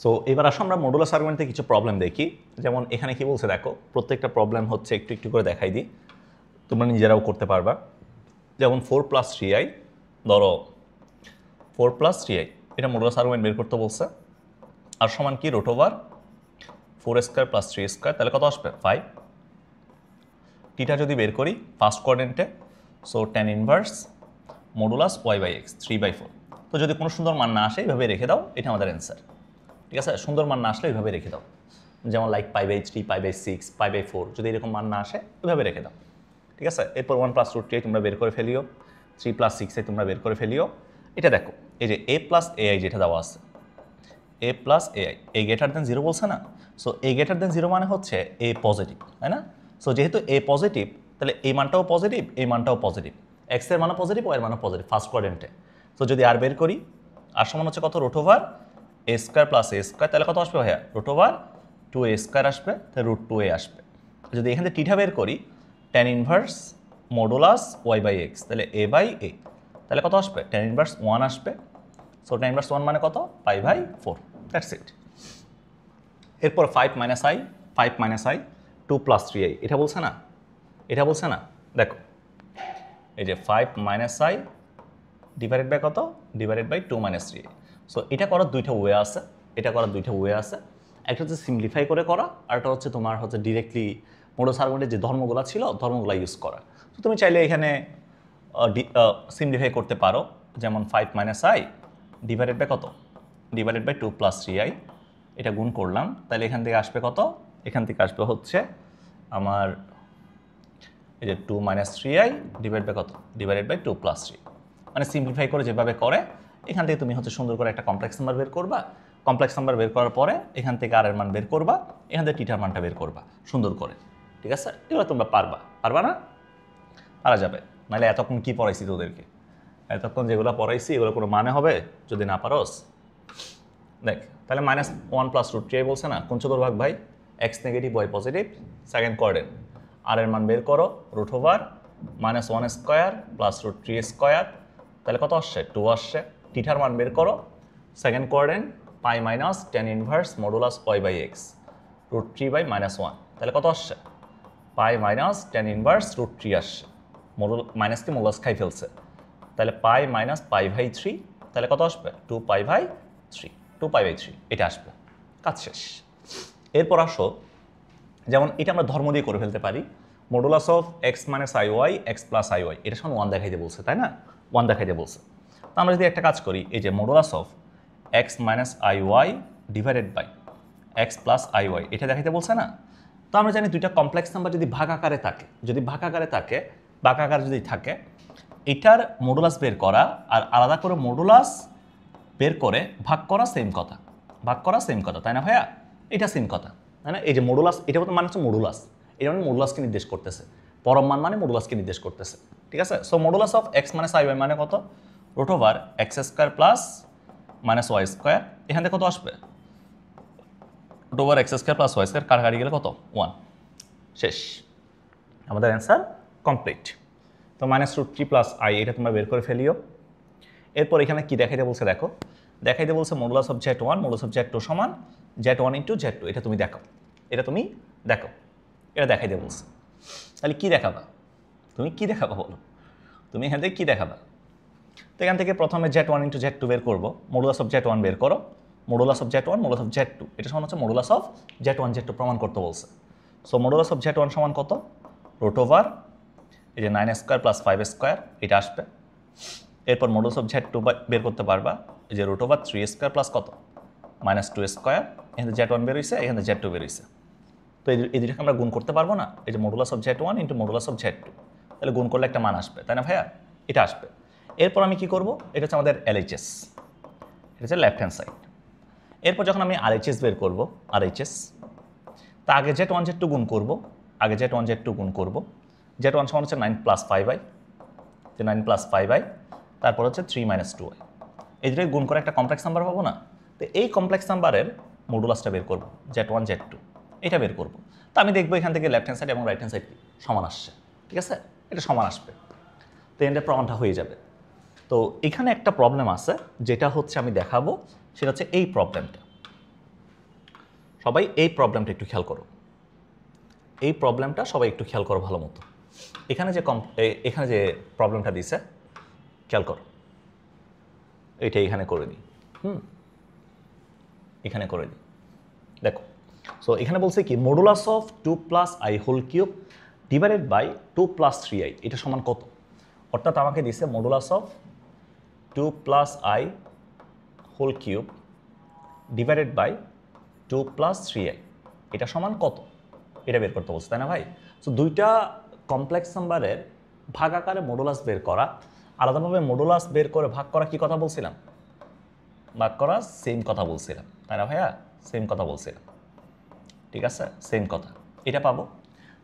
সো এবার আসো আমরা মডুলাস আর্গুমেন্টে কিছু প্রবলেম দেখি। যেমন এখানে কি বলছে দেখো, প্রত্যেকটা প্রবলেম হচ্ছে একটু একটু করে দেখাই দিই, তোমরা নিজেরাও করতে পারবা। যেমন 4 + 3i, ধরো 4 + 3i, এটা মডুলাস আর্গুমেন্ট বের করতে বলছে, আর সমান কি √4² + 3² তাহলে কত আসবে? 5। টিটা যদি বের করি ফার্স্ট কোয়াড্রেন্টে, so tan inverse modulus y/x 3/4। তো যদি কোনো সুন্দর মান না আসে এইভাবে রেখে দাও, এটা আমাদের অ্যান্সার, ঠিক আছে? সুন্দর মান না আসলে এইভাবে রেখে দাও, যেমন লাইক π/3, π/6, π/4, যদি এরকম মান না আসে ওইভাবে রেখে দাও, ঠিক আছে? এরপর 1 + √3i তোমরা বের করে ফেলিও, 3 + 6i তোমরা বের করে ফেলিও। এটা দেখো এই যে a + ai যেটা দেওয়া আছে, a + ai, a > 0 বলছে না? সো a > 0 মানে হচ্ছে a পজিটিভ, তাই না? সো যেহেতু a পজিটিভ তাহলে এই মানটাও পজিটিভ, এই মানটাও পজিটিভ, x এর মানও পজিটিভ, y এর মানও পজিটিভ ফার্স্ট কোয়াড্রেন্টে। সো যদি আর বের করি, আর সমান হচ্ছে কত? √a² + a², তাহলে কত আসবে ভাইয়া? √2a² আসবে, তাহলে √2a আসবে। যদি এখান থেকে টিটা বের করি tan ইনভার্স মডুলাস y/x, তাহলে a/a, তাহলে কত আসবে? tan ইনভার্স 1 আসবে। সো tan ইনভার্স 1 মানে কত? π/4, দ্যাটস ইট। এরপর 5 - i, 2 + 3i, এটা বলছে না? এটা বলছে না? দেখো এই যে 5 - i ডিভাইডেড বাই কত? Divided by 2 - 3i। সো এটা করার দুইটা ওয়ে আছে, একটা হচ্ছে সিম্পলিফাই করে করা, আর একটা হচ্ছে তোমার হচ্ছে ডিরেক্টলি মডুলাস আর্গুমেন্টের যে ধর্মগুলো ছিল ধর্মগুলো ইউজ করা। তো তুমি চাইলে এখানে সিম্পলিফাই করতে পারো, যেমন 5 - i ডিভাইডেড বাই কত? ডিভাইডেড বাই 2 + 3i, এটা গুণ করলাম, তাহলে এখান থেকে আসবে কত? এখান থেকে আসবে হচ্ছে আমার এই যে 2 - 3i ডিভাইড বাই কত? ডিভাইডেড বাই 2 + 3, মানে সিম্পলিফাই করে যেভাবে করে এখান থেকে তুমি হচ্ছে সুন্দর করে একটা কমপ্লেক্স নাম্বার বের করবা, কমপ্লেক্স নাম্বার বের করার পরে এখান থেকে আর এর মান বের করবা, এখান থেকে টিটার মানটা বের করবা সুন্দর করে, ঠিক আছে? এগুলো তোমরা পারবা না? পারা যাবে, নাহলে এতক্ষণ কি পড়াইছি তোদেরকে? এতক্ষণ যেগুলো পড়াইছি এগুলো কোনো মানে হবে যদি না পারোস? দেখ তাহলে -1 + √3i বলছে না, কোন চতুর্ভাগ ভাই? x negative y positive, second quadrant, আর এর মান বের করো √1² + √3² তাহলে কত আসছে 2 আসছে। টিটার মান বের করো, second quadrant pi minus tan inverse modulus y by x √3/-1, তাহলে কত আসছে পাই মাইনাস টেন ইনভার্স √3 আসছে, মাইনাসকে মডুলাস খাই ফেলছে, তাহলে পাই মাইনাস পাই/3, তাহলে কত আসবে 2π/3 এটা আসবে, কাজ শেষ। এরপর আসো, যেমন এটা আমরা ধর্ম দিয়ে করে ফেলতে পারি, modulus of x minus i y x plus i y, এটা সমান 1 দেখাইতে বলছে, তাই না? 1 দেখাইতে বলছে। তো আমরা যদি একটা কাজ করি, এই যে modulus of x minus i y divided by x plus i y, এটা দেখাইতে বলছে না? তো আমরা জানি দুইটা কমপ্লেক্স নাম্বার যদি ভাগ আকারে থাকে, ভাগ আকারে যদি থাকে, এটার মডুলাস বের করা আর আলাদা করে মডুলাস বের করে ভাগ করা সেম কথা, তাই না ভাইয়া? এটা সেম কথা, তাই না? এই যে মডুলাস, এটা মানে হচ্ছে মডুলাস, এটা মানে মডুলাসকে নির্দেশ করতেছে, পরম মান মানে মডুলাসকে নির্দেশ করতেছে, ঠিক আছে? So modulus of x minus i y মানে কত? √x² plus minus Y square, এখান থেকে কত আসবে √x² প্লাস ওয়াই স্কোয়ার, কাটাকাটি গেলে কত 1, শেষ, আমাদের অ্যান্সার কমপ্লিট। তো -√3 প্লাস আই, এটা তোমরা বের করে ফেলিও। এরপর এখানে কি দেখাইতে বলছে দেখো, দেখাইতে বলছে modulus of Z1 modulus of Z2 সমান Z1 * Z2, এটা তুমি দেখো, এটা দেখাইতে বলছে। তাহলে কি দেখাবা তুমি, বলো তুমি এখান থেকে কি দেখাবা? তো এখান থেকে প্রথমে Z1 * Z2 বের করবো, মডুলাস অফ Z1 বের করো, modulus of Z1 modulus of Z2, এটা সমান হচ্ছে মডুলাস অফ Z1 Z2 প্রমাণ করতে বলছে। সো মডুলাস অফ Z1 সমান কত? এই যে 9² প্লাস 5², এটা আসবে। এরপর মডুলাস অফ Z2 বের করতে পারবা, এই যে √3² প্লাস কত -2², এখানে Z1 বের হয়েছে, এখানে Z2 বের হয়েছে। তো এই দুটাকে আমরা গুণ করতে পারবো না? এই যে modulus of Z1 * modulus of Z2, তাহলে গুণ করলে একটা মান আসবে, তাই না ভাইয়া? এটা আসবে। এরপর আমি কি করব, এটা হচ্ছে আমাদের LHS, এটা হচ্ছে লেফট হ্যান্ড সাইড। এরপর যখন আমি RHS বের করব, তা আগে Z1 Z2 গুণ করব, Z1 সমান হচ্ছে 9 + 5i, যে 9 + 5i, তারপর হচ্ছে 3 - 2i, এই দুটোকে গুণ করে একটা কমপ্লেক্স নাম্বার পাবো না? তো এই কমপ্লেক্স নাম্বারের মডুলাসটা বের করব, Z1 Z2, এটা বের করব। তো আমি দেখবো এখান থেকে লেফট হ্যান্ড সাইড এবং রাইট হ্যান্ড সাইড সমান আসছে, ঠিক আছে? এটা সমান আসবে, তো এখানে প্রমাণটা হয়ে যাবে। তো এখানে একটা প্রবলেম আছে, যেটা হচ্ছে আমি দেখাবো, সেটা হচ্ছে এই প্রবলেমটা। সবাই এই প্রবলেমটা একটু খেয়াল করো, ভালো মতো। এখানে যে প্রবলেমটা দিছে, খেয়াল করো, এইটা এখানে করে দিই, এখানে করে দিই, দেখো। সো এখানে বলছে কি, modulus of 2 + i³ divided by 2 + 3i, এটা সমান কত? অর্থাৎ আমাকে দিছে modulus of 2 + i³ divided by 2 + 3i, এটা সমান কত? এটা বের করতে বলছে, তাই না ভাই? সো দুইটা কমপ্লেক্স নাম্বারের ভাগ আকারে মডুলাস বের করা, আলাদাভাবে মডুলাস বের করে ভাগ করা, কি কথা বলছিলাম? ভাগ করা সেম কথা বলছিলাম, তাই না ভাইয়া? সেম কথা বলছিলাম, ঠিক আছে? সেম কথা, এটা পাবো।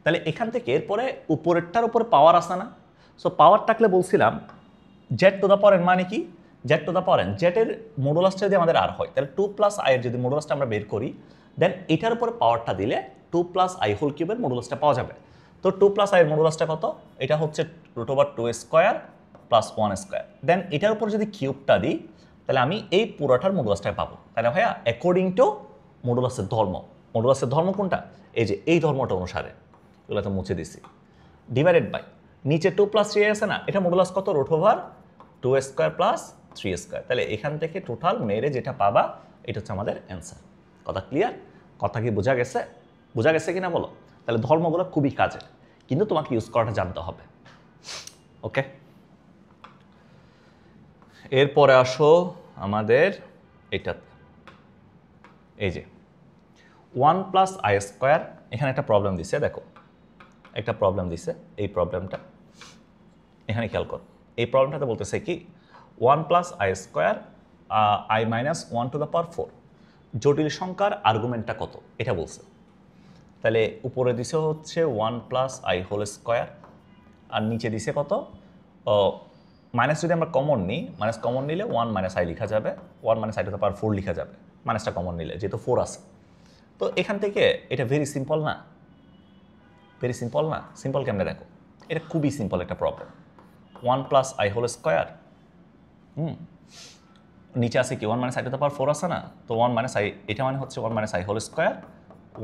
তাহলে এখান থেকে এরপরে উপরেরটার উপরে পাওয়ার আসে না? সো পাওয়ার থাকলে বলছিলাম Z⁴ মানে কি? Z⁴ জেটের মডুলাসটা যদি আমাদের আর হয়, তাহলে 2 + i এর যদি মডুলাসটা আমরা বের করি, দেন এটার উপরে পাওয়ারটা দিলে 2 + i³ এর মডুলাসটা পাওয়া যাবে। তো 2 + i এর মডুলাসটা কত? এটা হচ্ছে √2² প্লাস 1²। দেন এটার উপর যদি কিউবটা দিই, তাহলে আমি এই পুরোটার মডুলাসটা পাবো, তাই না ভাইয়া? অ্যাকর্ডিং টু মডুলাসের ধর্ম কোনটা? এই যে এই ধর্মটা অনুসারে, এগুলো তো মুছে দিছি। ডিভাইডেড বাই নিচে 2 + 3i আছে না, এটা মডুলাস কত? √2² প্লাস 3²। তাহলে এখান থেকে টোটাল মেরে যেটা পাবা, এটা হচ্ছে আমাদের অ্যান্সার। কথা ক্লিয়ার? কথা কি বোঝা গেছে কিনা বলো? তাহলে ধর্মগুলো খুবই কাজের, কিন্তু তোমাকে ইউজ করাটা জানতে হবে, ওকে? এরপরে আসো আমাদের এটাতে, এই যে 1 + i², এখানে একটা প্রবলেম দিছে, দেখো একটা প্রবলেম দিছে, এই প্রবলেমটা এখানে খেয়াল করো। এই প্রবলেমটাতে বলতেছে কি, 1 + i² i - 1⁴ জটিল সংখ্যার আর্গুমেন্টটা কত, এটা বলছে। তাহলে উপরে দিছে হচ্ছে 1 + i² আর নিচে দিছে কত? মাইনাস যদি আমরা কমন নিই, কমন নিলে 1 - i লেখা যাবে, 1 - i⁴ লেখা যাবে, মাইনাসটা কমন নিলে, যেহেতু 4 আছে। তো এখান থেকে এটা ভেরি সিম্পল না? সিম্পল কেমনে দেখো, এটা খুবই সিম্পল একটা প্রবলেম। 1 + i² নিচে আছে কি 1 মাইনাস আই টু দ্য পাওয়ার 4 আছে না, তো 1 মাইনাস আই, এটা মানে হচ্ছে 1 minus i whole square,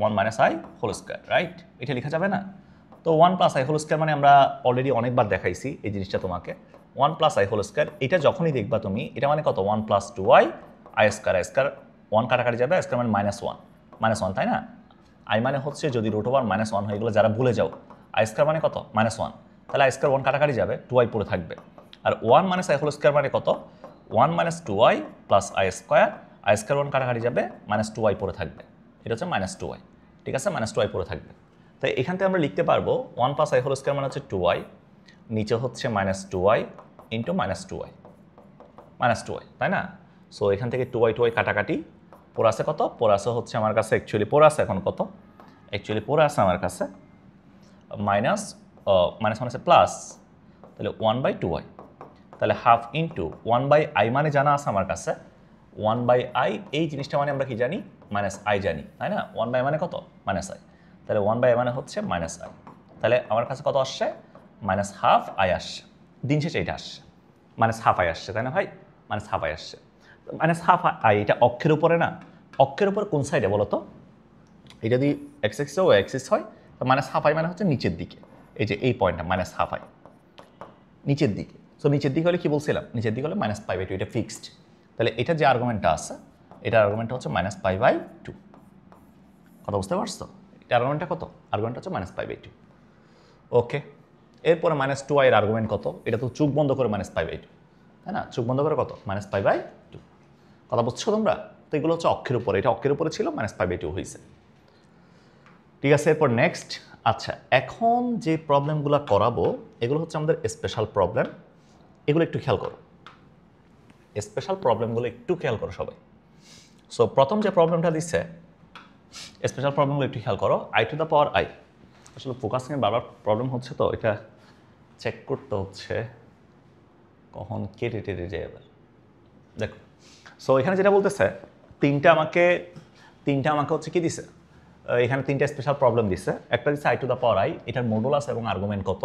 1 minus i whole square, right? এটা লেখা যাবে না? তো 1 প্লাস আই হোল স্কোয়ার মানে আমরা অলরেডি অনেকবার দেখাইছি এই জিনিসটা তোমাকে, 1 প্লাস আই হোল স্কোয়ার, এটা যখনই দেখবা তুমি, এটা মানে কত 1 প্লাস 2i আই স্কোয়ার 1 কাটাকাটি যাবে, আই স্কোয়ার মানে -1, তাই না? আই মানে হচ্ছে যদি রুট ওভার -1 হয়ে গেলো, যারা ভুলে যাও, আই স্কোয়ার মানে কত -1, তাহলে আই স্কোয়ার 1 কাটাকাটি যাবে, 2i পড়ে থাকবে। আর 1 মাইনাস আই হোল স্কোয়ার মানে কত 1 minus 2i plus I square 1 কাটাকাটি যাবে, -2i পড়ে থাকবে, এটা হচ্ছে -2i, ঠিক আছে? -2i পড়ে থাকবে। তাই এখান থেকে আমরা লিখতে পারবো 1 প্লাস আই হোল স্কোয়ার মানে হচ্ছে 2i, নিচে হচ্ছে -2i ইন্টু -2i, তাই না? সো এখান থেকে 2i কাটাকাটি, পড়ে আছে কত, পড়ে আছে হচ্ছে আমার কাছে অ্যাকচুয়ালি পড়ে আছে এখন কত, অ্যাকচুয়ালি পড়ে আছে আমার কাছে মাইনাস মানে আছে প্লাস, তাহলে 1/2i, তাহলে হাফ ইন্টু 1/i মানে জানা আছে আমার কাছে 1/i, এই জিনিসটা মানে আমরা কি জানি -i জানি, তাই না? 1/i মানে কত -i, তাহলে 1/i মানে হচ্ছে -i, তাহলে আমার কাছে কত আসছে -12i আসছে, দিন শেষে এটা আসছে -12i আসছে, তাই না ভাই? -12i আসছে, -12i, এটা অক্ষের উপরে না, অক্ষের উপরে কোন সাইডে বলো তো? এটা যদি এক্স এক্স ও এক্সিস হয়, তো -12i মানে হচ্ছে নিচের দিকে, এই যে এই পয়েন্টটা -12i নিচের দিকে। সো নিচের দিকে হলে কি বলছিলাম, নিচের দিকে হলে -π/2, এটা ফিক্সড। তাহলে এটা যে আর্গুমেন্টটা আছে, এটার আর্গুমেন্টটা হচ্ছে -π/2, কথা বুঝতে পারছো? এটা আর্গুমেন্টটা কত, আর্গুমেন্টটা হচ্ছে -π/2। ওকে, এরপরে -2i এর আর্গুমেন্ট কত, এটা তো চোখ বন্ধ করে -π/2, তাই না? চোখ বন্ধ করে কত -π/2, কথা বুঝছো তোমরা? তো এগুলো হচ্ছে অক্ষের উপরে, এটা অক্ষের উপরে ছিল, -π/2 হয়েছে, ঠিক আছে? এরপর নেক্সট, আচ্ছা এখন যে প্রবলেমগুলো করাবো এগুলো হচ্ছে আমাদের স্পেশাল প্রবলেম, এগুলো একটু খেয়াল করো, স্পেশাল প্রবলেমগুলো একটু খেয়াল করো সবাই। সো প্রথম যে প্রবলেমটা দিচ্ছে, স্পেশাল প্রবলেমগুলো একটু খেয়াল করো, i to the power i, আসলে ফোকাসিংয়ের বারবার প্রবলেম হচ্ছে, তো এটা চেক করতে হচ্ছে কখন কেটে টেটে যায় এবার, দেখো। সো এখানে যেটা বলতেছে, তিনটা আমাকে হচ্ছে কি দিছে, এখানে তিনটা স্পেশাল প্রবলেম দিছে। একটা দিচ্ছে i to the power i, এটার মডুলাস এবং আর্গুমেন্ট কত,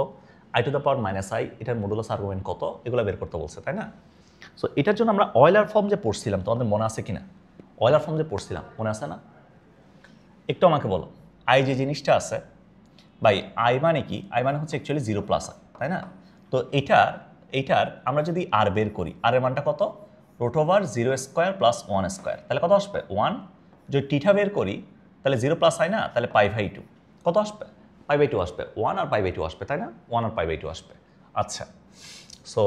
i to the power -i, এটার মডুলাস আর্গুমেন্ট কত, এগুলো বের করতে বলছে, তাই না? সো এটার জন্য আমরা অয়লার ফর্ম যে পড়ছিলাম, তোমাদের মনে আছে কিনা? অয়লার ফর্ম যে পড়ছিলাম মনে আছে না? একটু আমাকে বলো, আই যে জিনিসটা আছে ভাই, আই মানে কি? আই মানে হচ্ছে অ্যাকচুয়ালি 0 + i, তাই না? তো এইটার আমরা যদি আর বের করি, আর এর মানটা কত, √0² + 1², তাহলে কত আসবে 1। যদি টিটা বের করি তাহলে 0 + i না, তাহলে π/2, কত আসবে π/2 আসবে, 1 আর π/2 আসবে, তাই না? 1 আর π/2 আসবে। আচ্ছা, সো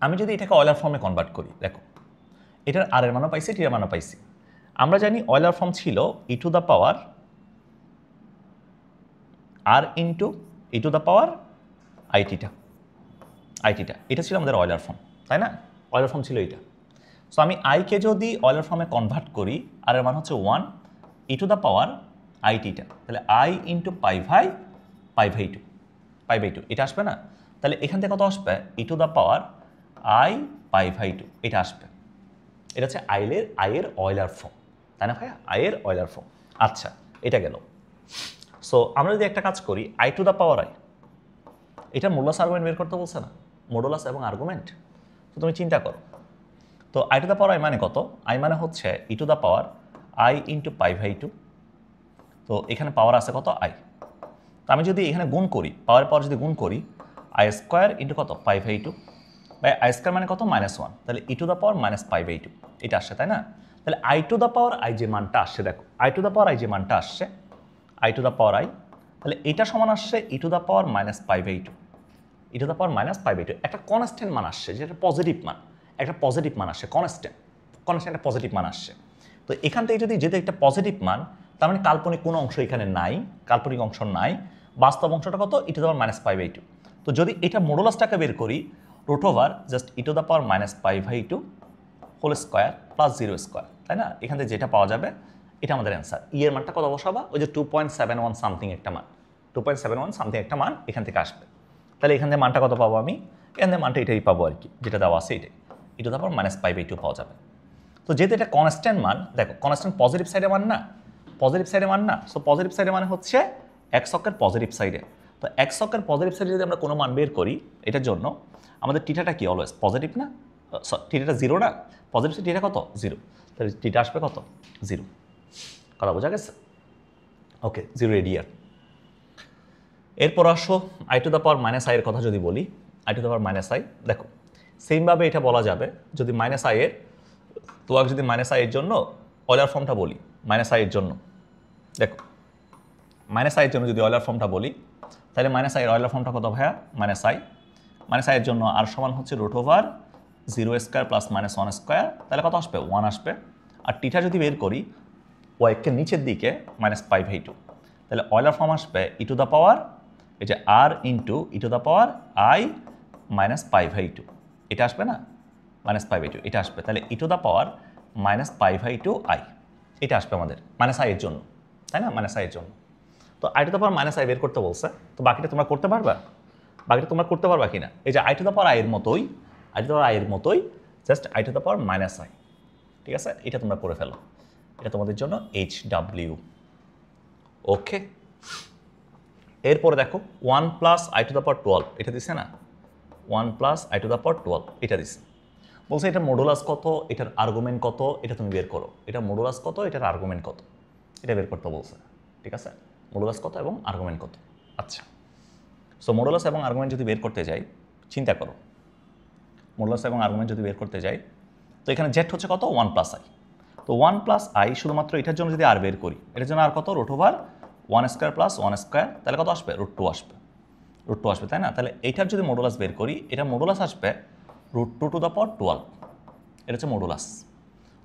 আমি যদি এটাকে অয়লার ফর্মে কনভার্ট করি, দেখো এটার আর এর মানও পাইছি, টির মানও পাইছি। আমরা জানি অয়লার ফর্ম ছিল e to the power r into e to the power i theta, এটা ছিল আমাদের অয়লার ফর্ম, তাই না? অয়লার ফর্ম ছিল এটা। সো আমি আইকে যদি অয়লার ফর্মে কনভার্ট করি, আর এর মান হচ্ছে 1 e টু দ্য পাওয়ার আইটিটা, তাহলে i ইন্টু π/2, এটা আসবে না? তাহলে এখান থেকে কত আসবে, e to the power i π/2, এটা আসবে। এটা হচ্ছে আইয়ের অয়লার ফর্ম, তাই না ভাইয়া? আইয়ের অয়লার ফর্ম। আচ্ছা, এটা গেল। সো আমরা যদি একটা কাজ করি, i to the power i, এটা মডুলাস আর্গুমেন্ট বের করতে বলছে না, মডুলাস এবং আর্গুমেন্ট। তো তুমি চিন্তা করো, তো i to the power i মানে কত? i মানে হচ্ছে e to the power i into π/2, তো এখানে পাওয়ার আছে কত i, তো আমি যদি এখানে গুণ করি, পাওয়ার যদি গুণ করি, i² ইন্টু কত π/2, বাই i² মানে কত -1, তাহলে e টু দ্য পাওয়ার -π/2, এটা আসছে, তাই না? তাহলে i to the power i যে মানটা আসছে, দেখো i to the power i যে মানটা আসছে, i to the power i, তাহলে এটা সমান আসছে e to the power -π/2, e to the power -π/2, একটা কনস্ট্যান্ট মান আসছে, যেটা পজিটিভ মান, একটা পজিটিভ মান আসছে, কনস্ট্যান্ট একটা পজিটিভ মান আসছে। তো এখান থেকে যদি যেহেতু একটা পজিটিভ মান, তার মানে কাল্পনিক কোনো অংশ এখানে নাই, কাল্পনিক অংশ নাই, বাস্তব অংশটা কত, e টু দ্য পাওয়ার -π/2। তো যদি এটা মডুলাসটাকে বের করি, just e to the power -π/2 whole square plus 0², তাই না? এখান থেকে যেটা পাওয়া যাবে এটা আমাদের অ্যান্সার। ই এর মানটা কত বসাবা, ওই যে 2.71 সামথিং একটা মান, 2.71 সামথিং একটা মান এখান থেকে আসবে। তাহলে এখান থেকে মানটা কত পাবো আমি, এখান থেকে মানটা এটাই পাবো আর কি, যেটা দেওয়া আছে এটাই, e টু দ্য পাওয়ার -π/2 পাওয়া যাবে। তো যেহেতু এটা কনস্ট্যান্ট মান, দেখো কনস্ট্যান্ট পজিটিভ সাইডে মান না, সো পজিটিভ সাইডে মানে হচ্ছে এক্স অক্ষের পজিটিভ সাইডে। তো এক্স অক্ষের পজিটিভ সাইডে যদি আমরা কোনো মান বের করি, এটার জন্য আমাদের টিটাটা কি অলওয়েজ পজিটিভ না, টিটা 0 না, পজিটিভ টিটা কত 0, তাহলে টিটা আসবে কত 0। কথা বোঝা গেছে? ওকে, 0 রেডিয়ান। এরপর আসো I two the power minus I এর কথা যদি বলি, I two the power minus I, দেখো সেমভাবে এটা বলা যাবে যদি মাইনাস আই এর, তোমাকে যদি মাইনাস আই এর জন্য অয়লার ফর্মটা বলি, মাইনাস আই এর জন্য, দেখো মাইনাস আই এর জন্য যদি অয়লার ফর্মটা বলি, তাহলে মাইনাস আই এর অয়লার ফর্মটা কত ভাইয়া, মাইনাস আই এর জন্য আর সমান হচ্ছে √0² প্লাস -1², তাহলে কত আসবে 1 আসবে। আর টিটা যদি বের করি ওয়াইকে নিচের দিকে -π/2, তাহলে অয়লার ফর্ম আসবে ই টু দ্য পাওয়ার, এই যে r into e to the power i -π/2, এটা আসবে না, -π/2 এটা আসবে, তাহলে e to the power -π/2 i, এটা আসবে আমাদের মাইনাস আই এর জন্য, তাই না, মাইনাস আই এর জন্য। তো I two the power minus I বের করতে বলছে, তো বাকিটা তোমরা করতে পারবা, বাকিটা তোমরা করতে পারবা কিনা, এই যে I two the power I এর মতোই, I two the power I এর মতোই just I two the power minus I, ঠিক আছে, এটা তোমরা করে ফেলো, এটা তোমাদের জন্য HW। ওকে, এরপরে দেখো 1 প্লাস আই টু দ্য পাওয়ার 12, এটা দিছে না, 1 প্লাস আই টু দ্য পাওয়ার 12 এটা দিছে, বলছে এটার মডুলাস কত, এটার আর্গুমেন্ট কত, এটা তুমি বের করো, এটা মডুলাস কত, এটার আর্গুমেন্ট কত, এটা বের করতে বলছে, ঠিক আছে, মডুলাস কত এবং আর্গুমেন্ট কত। আচ্ছা, সো মডুলাস এবং আর্গুমেন্ট যদি বের করতে যাই, চিন্তা করো, মডুলাস এবং আর্গুমেন্ট যদি বের করতে যাই, তো এখানে জেড হচ্ছে কত 1 প্লাস আই, তো 1 প্লাস আই শুধুমাত্র এটার জন্য যদি আর বের করি, এটার জন্য আর কত √1² প্লাস 1², তাহলে কত আসবে √2 আসবে, √2 আসবে, তাই না, তাহলে এইটার যদি মডুলাস বের করি, এটা মডুলাস আসবে √2 টু দ্য পাওয়ার 12, এটা হচ্ছে মডুলাস।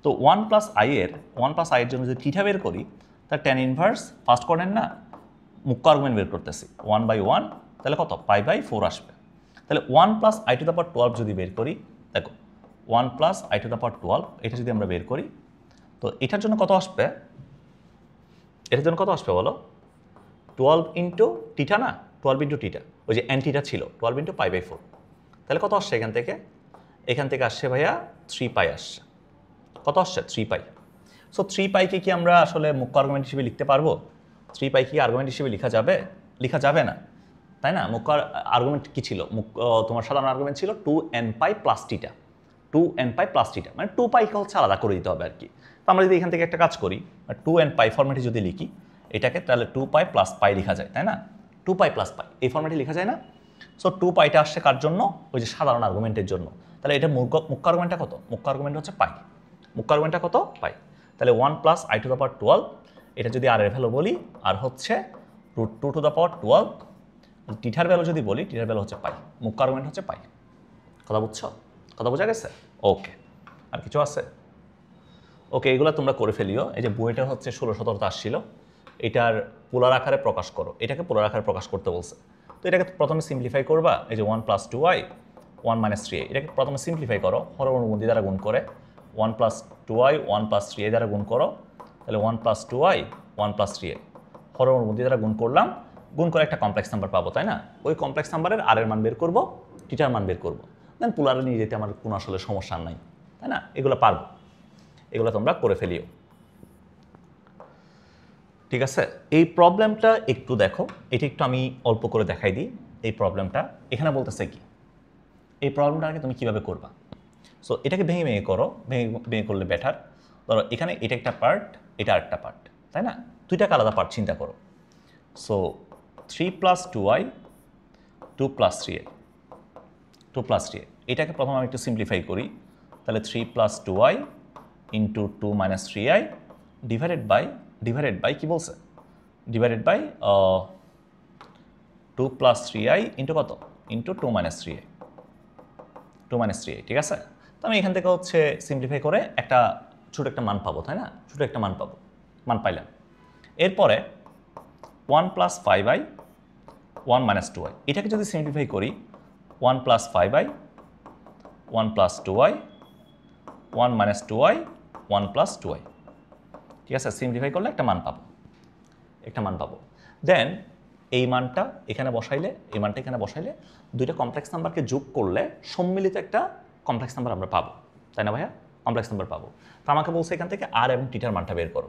তো 1 প্লাস আই এর জন্য যদি টিটা বের করি, তার tan ইনভার্স ফার্স্ট কোয়াড্রেন্ট না, মুখ্য আর্গুমেন্ট বের করতেছি 1/1, তাহলে কত π/4 আসবে। তাহলে 1 প্লাস আই টু দ্য পাওয়ার 12 যদি বের করি, দেখো 1 প্লাস আই টু দ্য পাওয়ার 12 এটা যদি আমরা বের করি, তো এটার জন্য কত আসবে, এটার জন্য কত আসবে বলো, 12 ইন্টু টিটা না, 12 ইন্টু টিটা, ওই যে অ্যান্টিটা ছিল 12 ইন্টু π/4, তাহলে কত আসছে এখান থেকে আসছে ভাইয়া 3π আসছে, কত আসছে 3π। সো 3πকে কি আমরা আসলে মুখ্য আর্গুমেন্ট হিসেবে লিখতে পারবো, 3π কি আর্গুমেন্ট হিসেবে লিখা যাবে না, তাই না, মুখ্য আর্গুমেন্ট কি ছিল, তোমার সাধারণ আর্গুমেন্ট ছিল 2nπ প্লাস টিটা, 2nπ প্লাস টিটা, মানে 2πকে হচ্ছে আলাদা করে দিতে হবে আর কি। তো আমরা যদি এখান থেকে একটা কাজ করি, 2nπ ফর্মেটে যদি লিখি এটাকে, তাহলে 2π প্লাস পাই লেখা যায়, তাই না, 2π প্লাস পাই এই ফর্মেটে লেখা যায় না। সো 2πটা আসছে কার জন্য, ওই যে সাধারণ আর্গুমেন্টের জন্য, তাহলে এটা মুখ্য আর্গুমেন্টটা কত, মুখ্য আর্গুমেন্ট হচ্ছে পাই, মুখ্য আর্গুমেন্টটা কত পাই, তাহলে 1 প্লাস আই টু দ্য পাওয়ার 12, এটা যদি আর এর ভ্যালু বলি, আর হচ্ছে √2 টু দ্য পাওয়ার 12, টিটার ভ্যালু যদি বলি, টিটার ভ্যালু হচ্ছে পাই, মুখ্য আর্গুমেন্ট হচ্ছে পাই। কথা বুঝছো, কথা বোঝা গেছে? ওকে, আর কিছু আছে? ওকে, এগুলো তোমরা করে ফেলিও। এই যে বইটা হচ্ছে 16-17 আসছিল, এটার পোলার আকারে প্রকাশ করো, এটাকে পোলার আকারে প্রকাশ করতে বলছে। তো এটাকে প্রথমে সিম্পলিফাই করবা, এই যে 1 প্লাস 2i 1 মাইনাস 3i, এটাকে প্রথমে সিম্পলিফাই করো, হরমুদ্দি দ্বারা গুণ করে, 1 প্লাস 2i 1 প্লাস 3i দ্বারা গুণ করো, তাহলে 1 প্লাস 2i 1 প্লাস 3i, হরমুদ্দি দ্বারা গুণ করলাম, গুণ করে একটা কমপ্লেক্স নাম্বার পাবো, তাই না, ওই কমপ্লেক্স নাম্বারের আর এর মান বের করবো, টিটার মান বের করবো, দেন পোলারে নিয়ে যেতে আমার কোনো আসলে সমস্যা নাই, তাই না, এগুলো পারবো, এগুলো তোমরা করে ফেলিও, ঠিক আছে। এই প্রবলেমটা একটু দেখো, এটা একটু আমি অল্প করে দেখাই দিই। এই প্রবলেমটা এখানে বলতেছে কি, এই প্রবলেমটাকে তুমি কিভাবে করবা। সো এটাকে ভেঙে ভেঙে করো, ভেঙে করলে বেটার। ধরো এখানে এটা একটা পার্ট, এটা আরেকটা পার্ট, তাই না, দুইটাকে আলাদা পার্ট চিন্তা করো। So 3 plus 2i 2 plus 3i, 2 plus 3i, এটাকে প্রথমে আমি একটু সিম্পলিফাই করি, তাহলে 3 plus 2i into 2 minus 3i divided by কি বলছে, divided by 2 plus 3i into কত, into 2 minus 3i, 2 minus 3i, ঠিক আছে। তো আমি এখান থেকে হচ্ছে সিম্পলিফাই করে একটা ছোটো একটা মান পাবো, তাই না, ছোটো একটা মান পাবো, মান পাইলাম। এরপরে 1 প্লাস 5i 1 মাইনাস 2i, এটাকে যদি সিম্পলিফাই করি, 1 plus 5i 1 plus 2i 1 minus 2i 1 plus 2i, ঠিক আছে, সিম্পলিফাই করলে একটা মান পাবো, দেন এই মানটা এখানে বসাইলে, এই মানটা এখানে বসাইলে দুইটা কমপ্লেক্স নাম্বারকে যোগ করলে সম্মিলিত একটা কমপ্লেক্স নাম্বার আমরা পাবো, তাই না ভাইয়া, কমপ্লেক্স নাম্বার পাবো। তো আমাকে বলছে এখান থেকে আর এবং টিটার মানটা বের করো,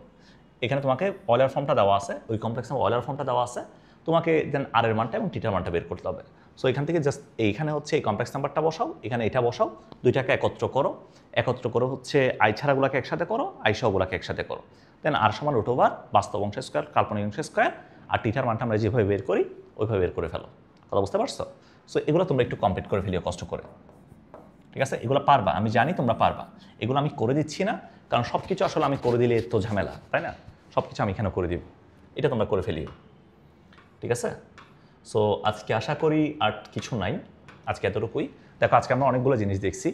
এখানে তোমাকে অয়লার ফর্মটা দেওয়া আছে, ওই কমপ্লেক্স নাম্বার অয়লার ফর্মটা দেওয়া আছে, তোমাকে দেন আর এর মানটা এবং টিটার মানটা বের করতে হবে। সো এখান থেকে জাস্ট এইখানে হচ্ছে এই কমপ্লেক্স নাম্বারটা বসাও, এখানে এটা বসাও, দুইটাকে একত্র করো হচ্ছে আই ছাড়াগুলোকে একসাথে করো, আই সহগুলোকে একসাথে করো। দেন আর সমান রুট ওভার বাস্তব অংশ স্কোয়ার কাল্পনিক অংশ স্কোয়ার, আর টিটার মানটা আমরা যেভাবে বের করি ওইভাবে বের করে ফেলো। কথা বুঝতে পারছো? সো এগুলো তোমরা একটু কমপ্লিট করে ফেলিও কষ্ট করে, ঠিক আছে? এগুলো পারবা, আমি জানি তোমরা পারবা। এগুলো আমি করে দিচ্ছি না, কারণ সব কিছু আসলে আমি করে দিলে তো ঝামেলা, তাই না? সব কিছু আমি এখানে করে দিব, এটা তোমরা করে ফেলিও, ঠিক আছে? সো আজকে আশা করি আর কিছু নাই, আজকে এতটুকুই। দেখো আজকে আমরা অনেকগুলো জিনিস দেখছি,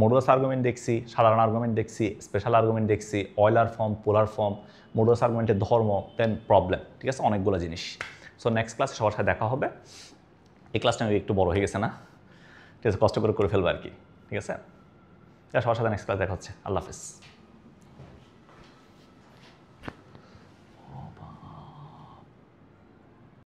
মডুলাস আর্গুমেন্ট দেখছি, সাধারণ আর্গুমেন্ট দেখছি, স্পেশাল আর্গুমেন্ট দেখছি, Euler form, polar form, modulus আর্গুমেন্টের ধর্ম, দেন প্রবলেম, ঠিক আছে? অনেকগুলো জিনিস। সো নেক্সট ক্লাসে সবার সাথে দেখা হবে। এই ক্লাসটা একটু বড় হয়ে গেছে না, ঠিক আছে? কষ্ট করে ফেলবো আর কি, ঠিক আছে? সবার সাথে নেক্সট ক্লাস দেখা হচ্ছে। আল্লাহ হাফেজ।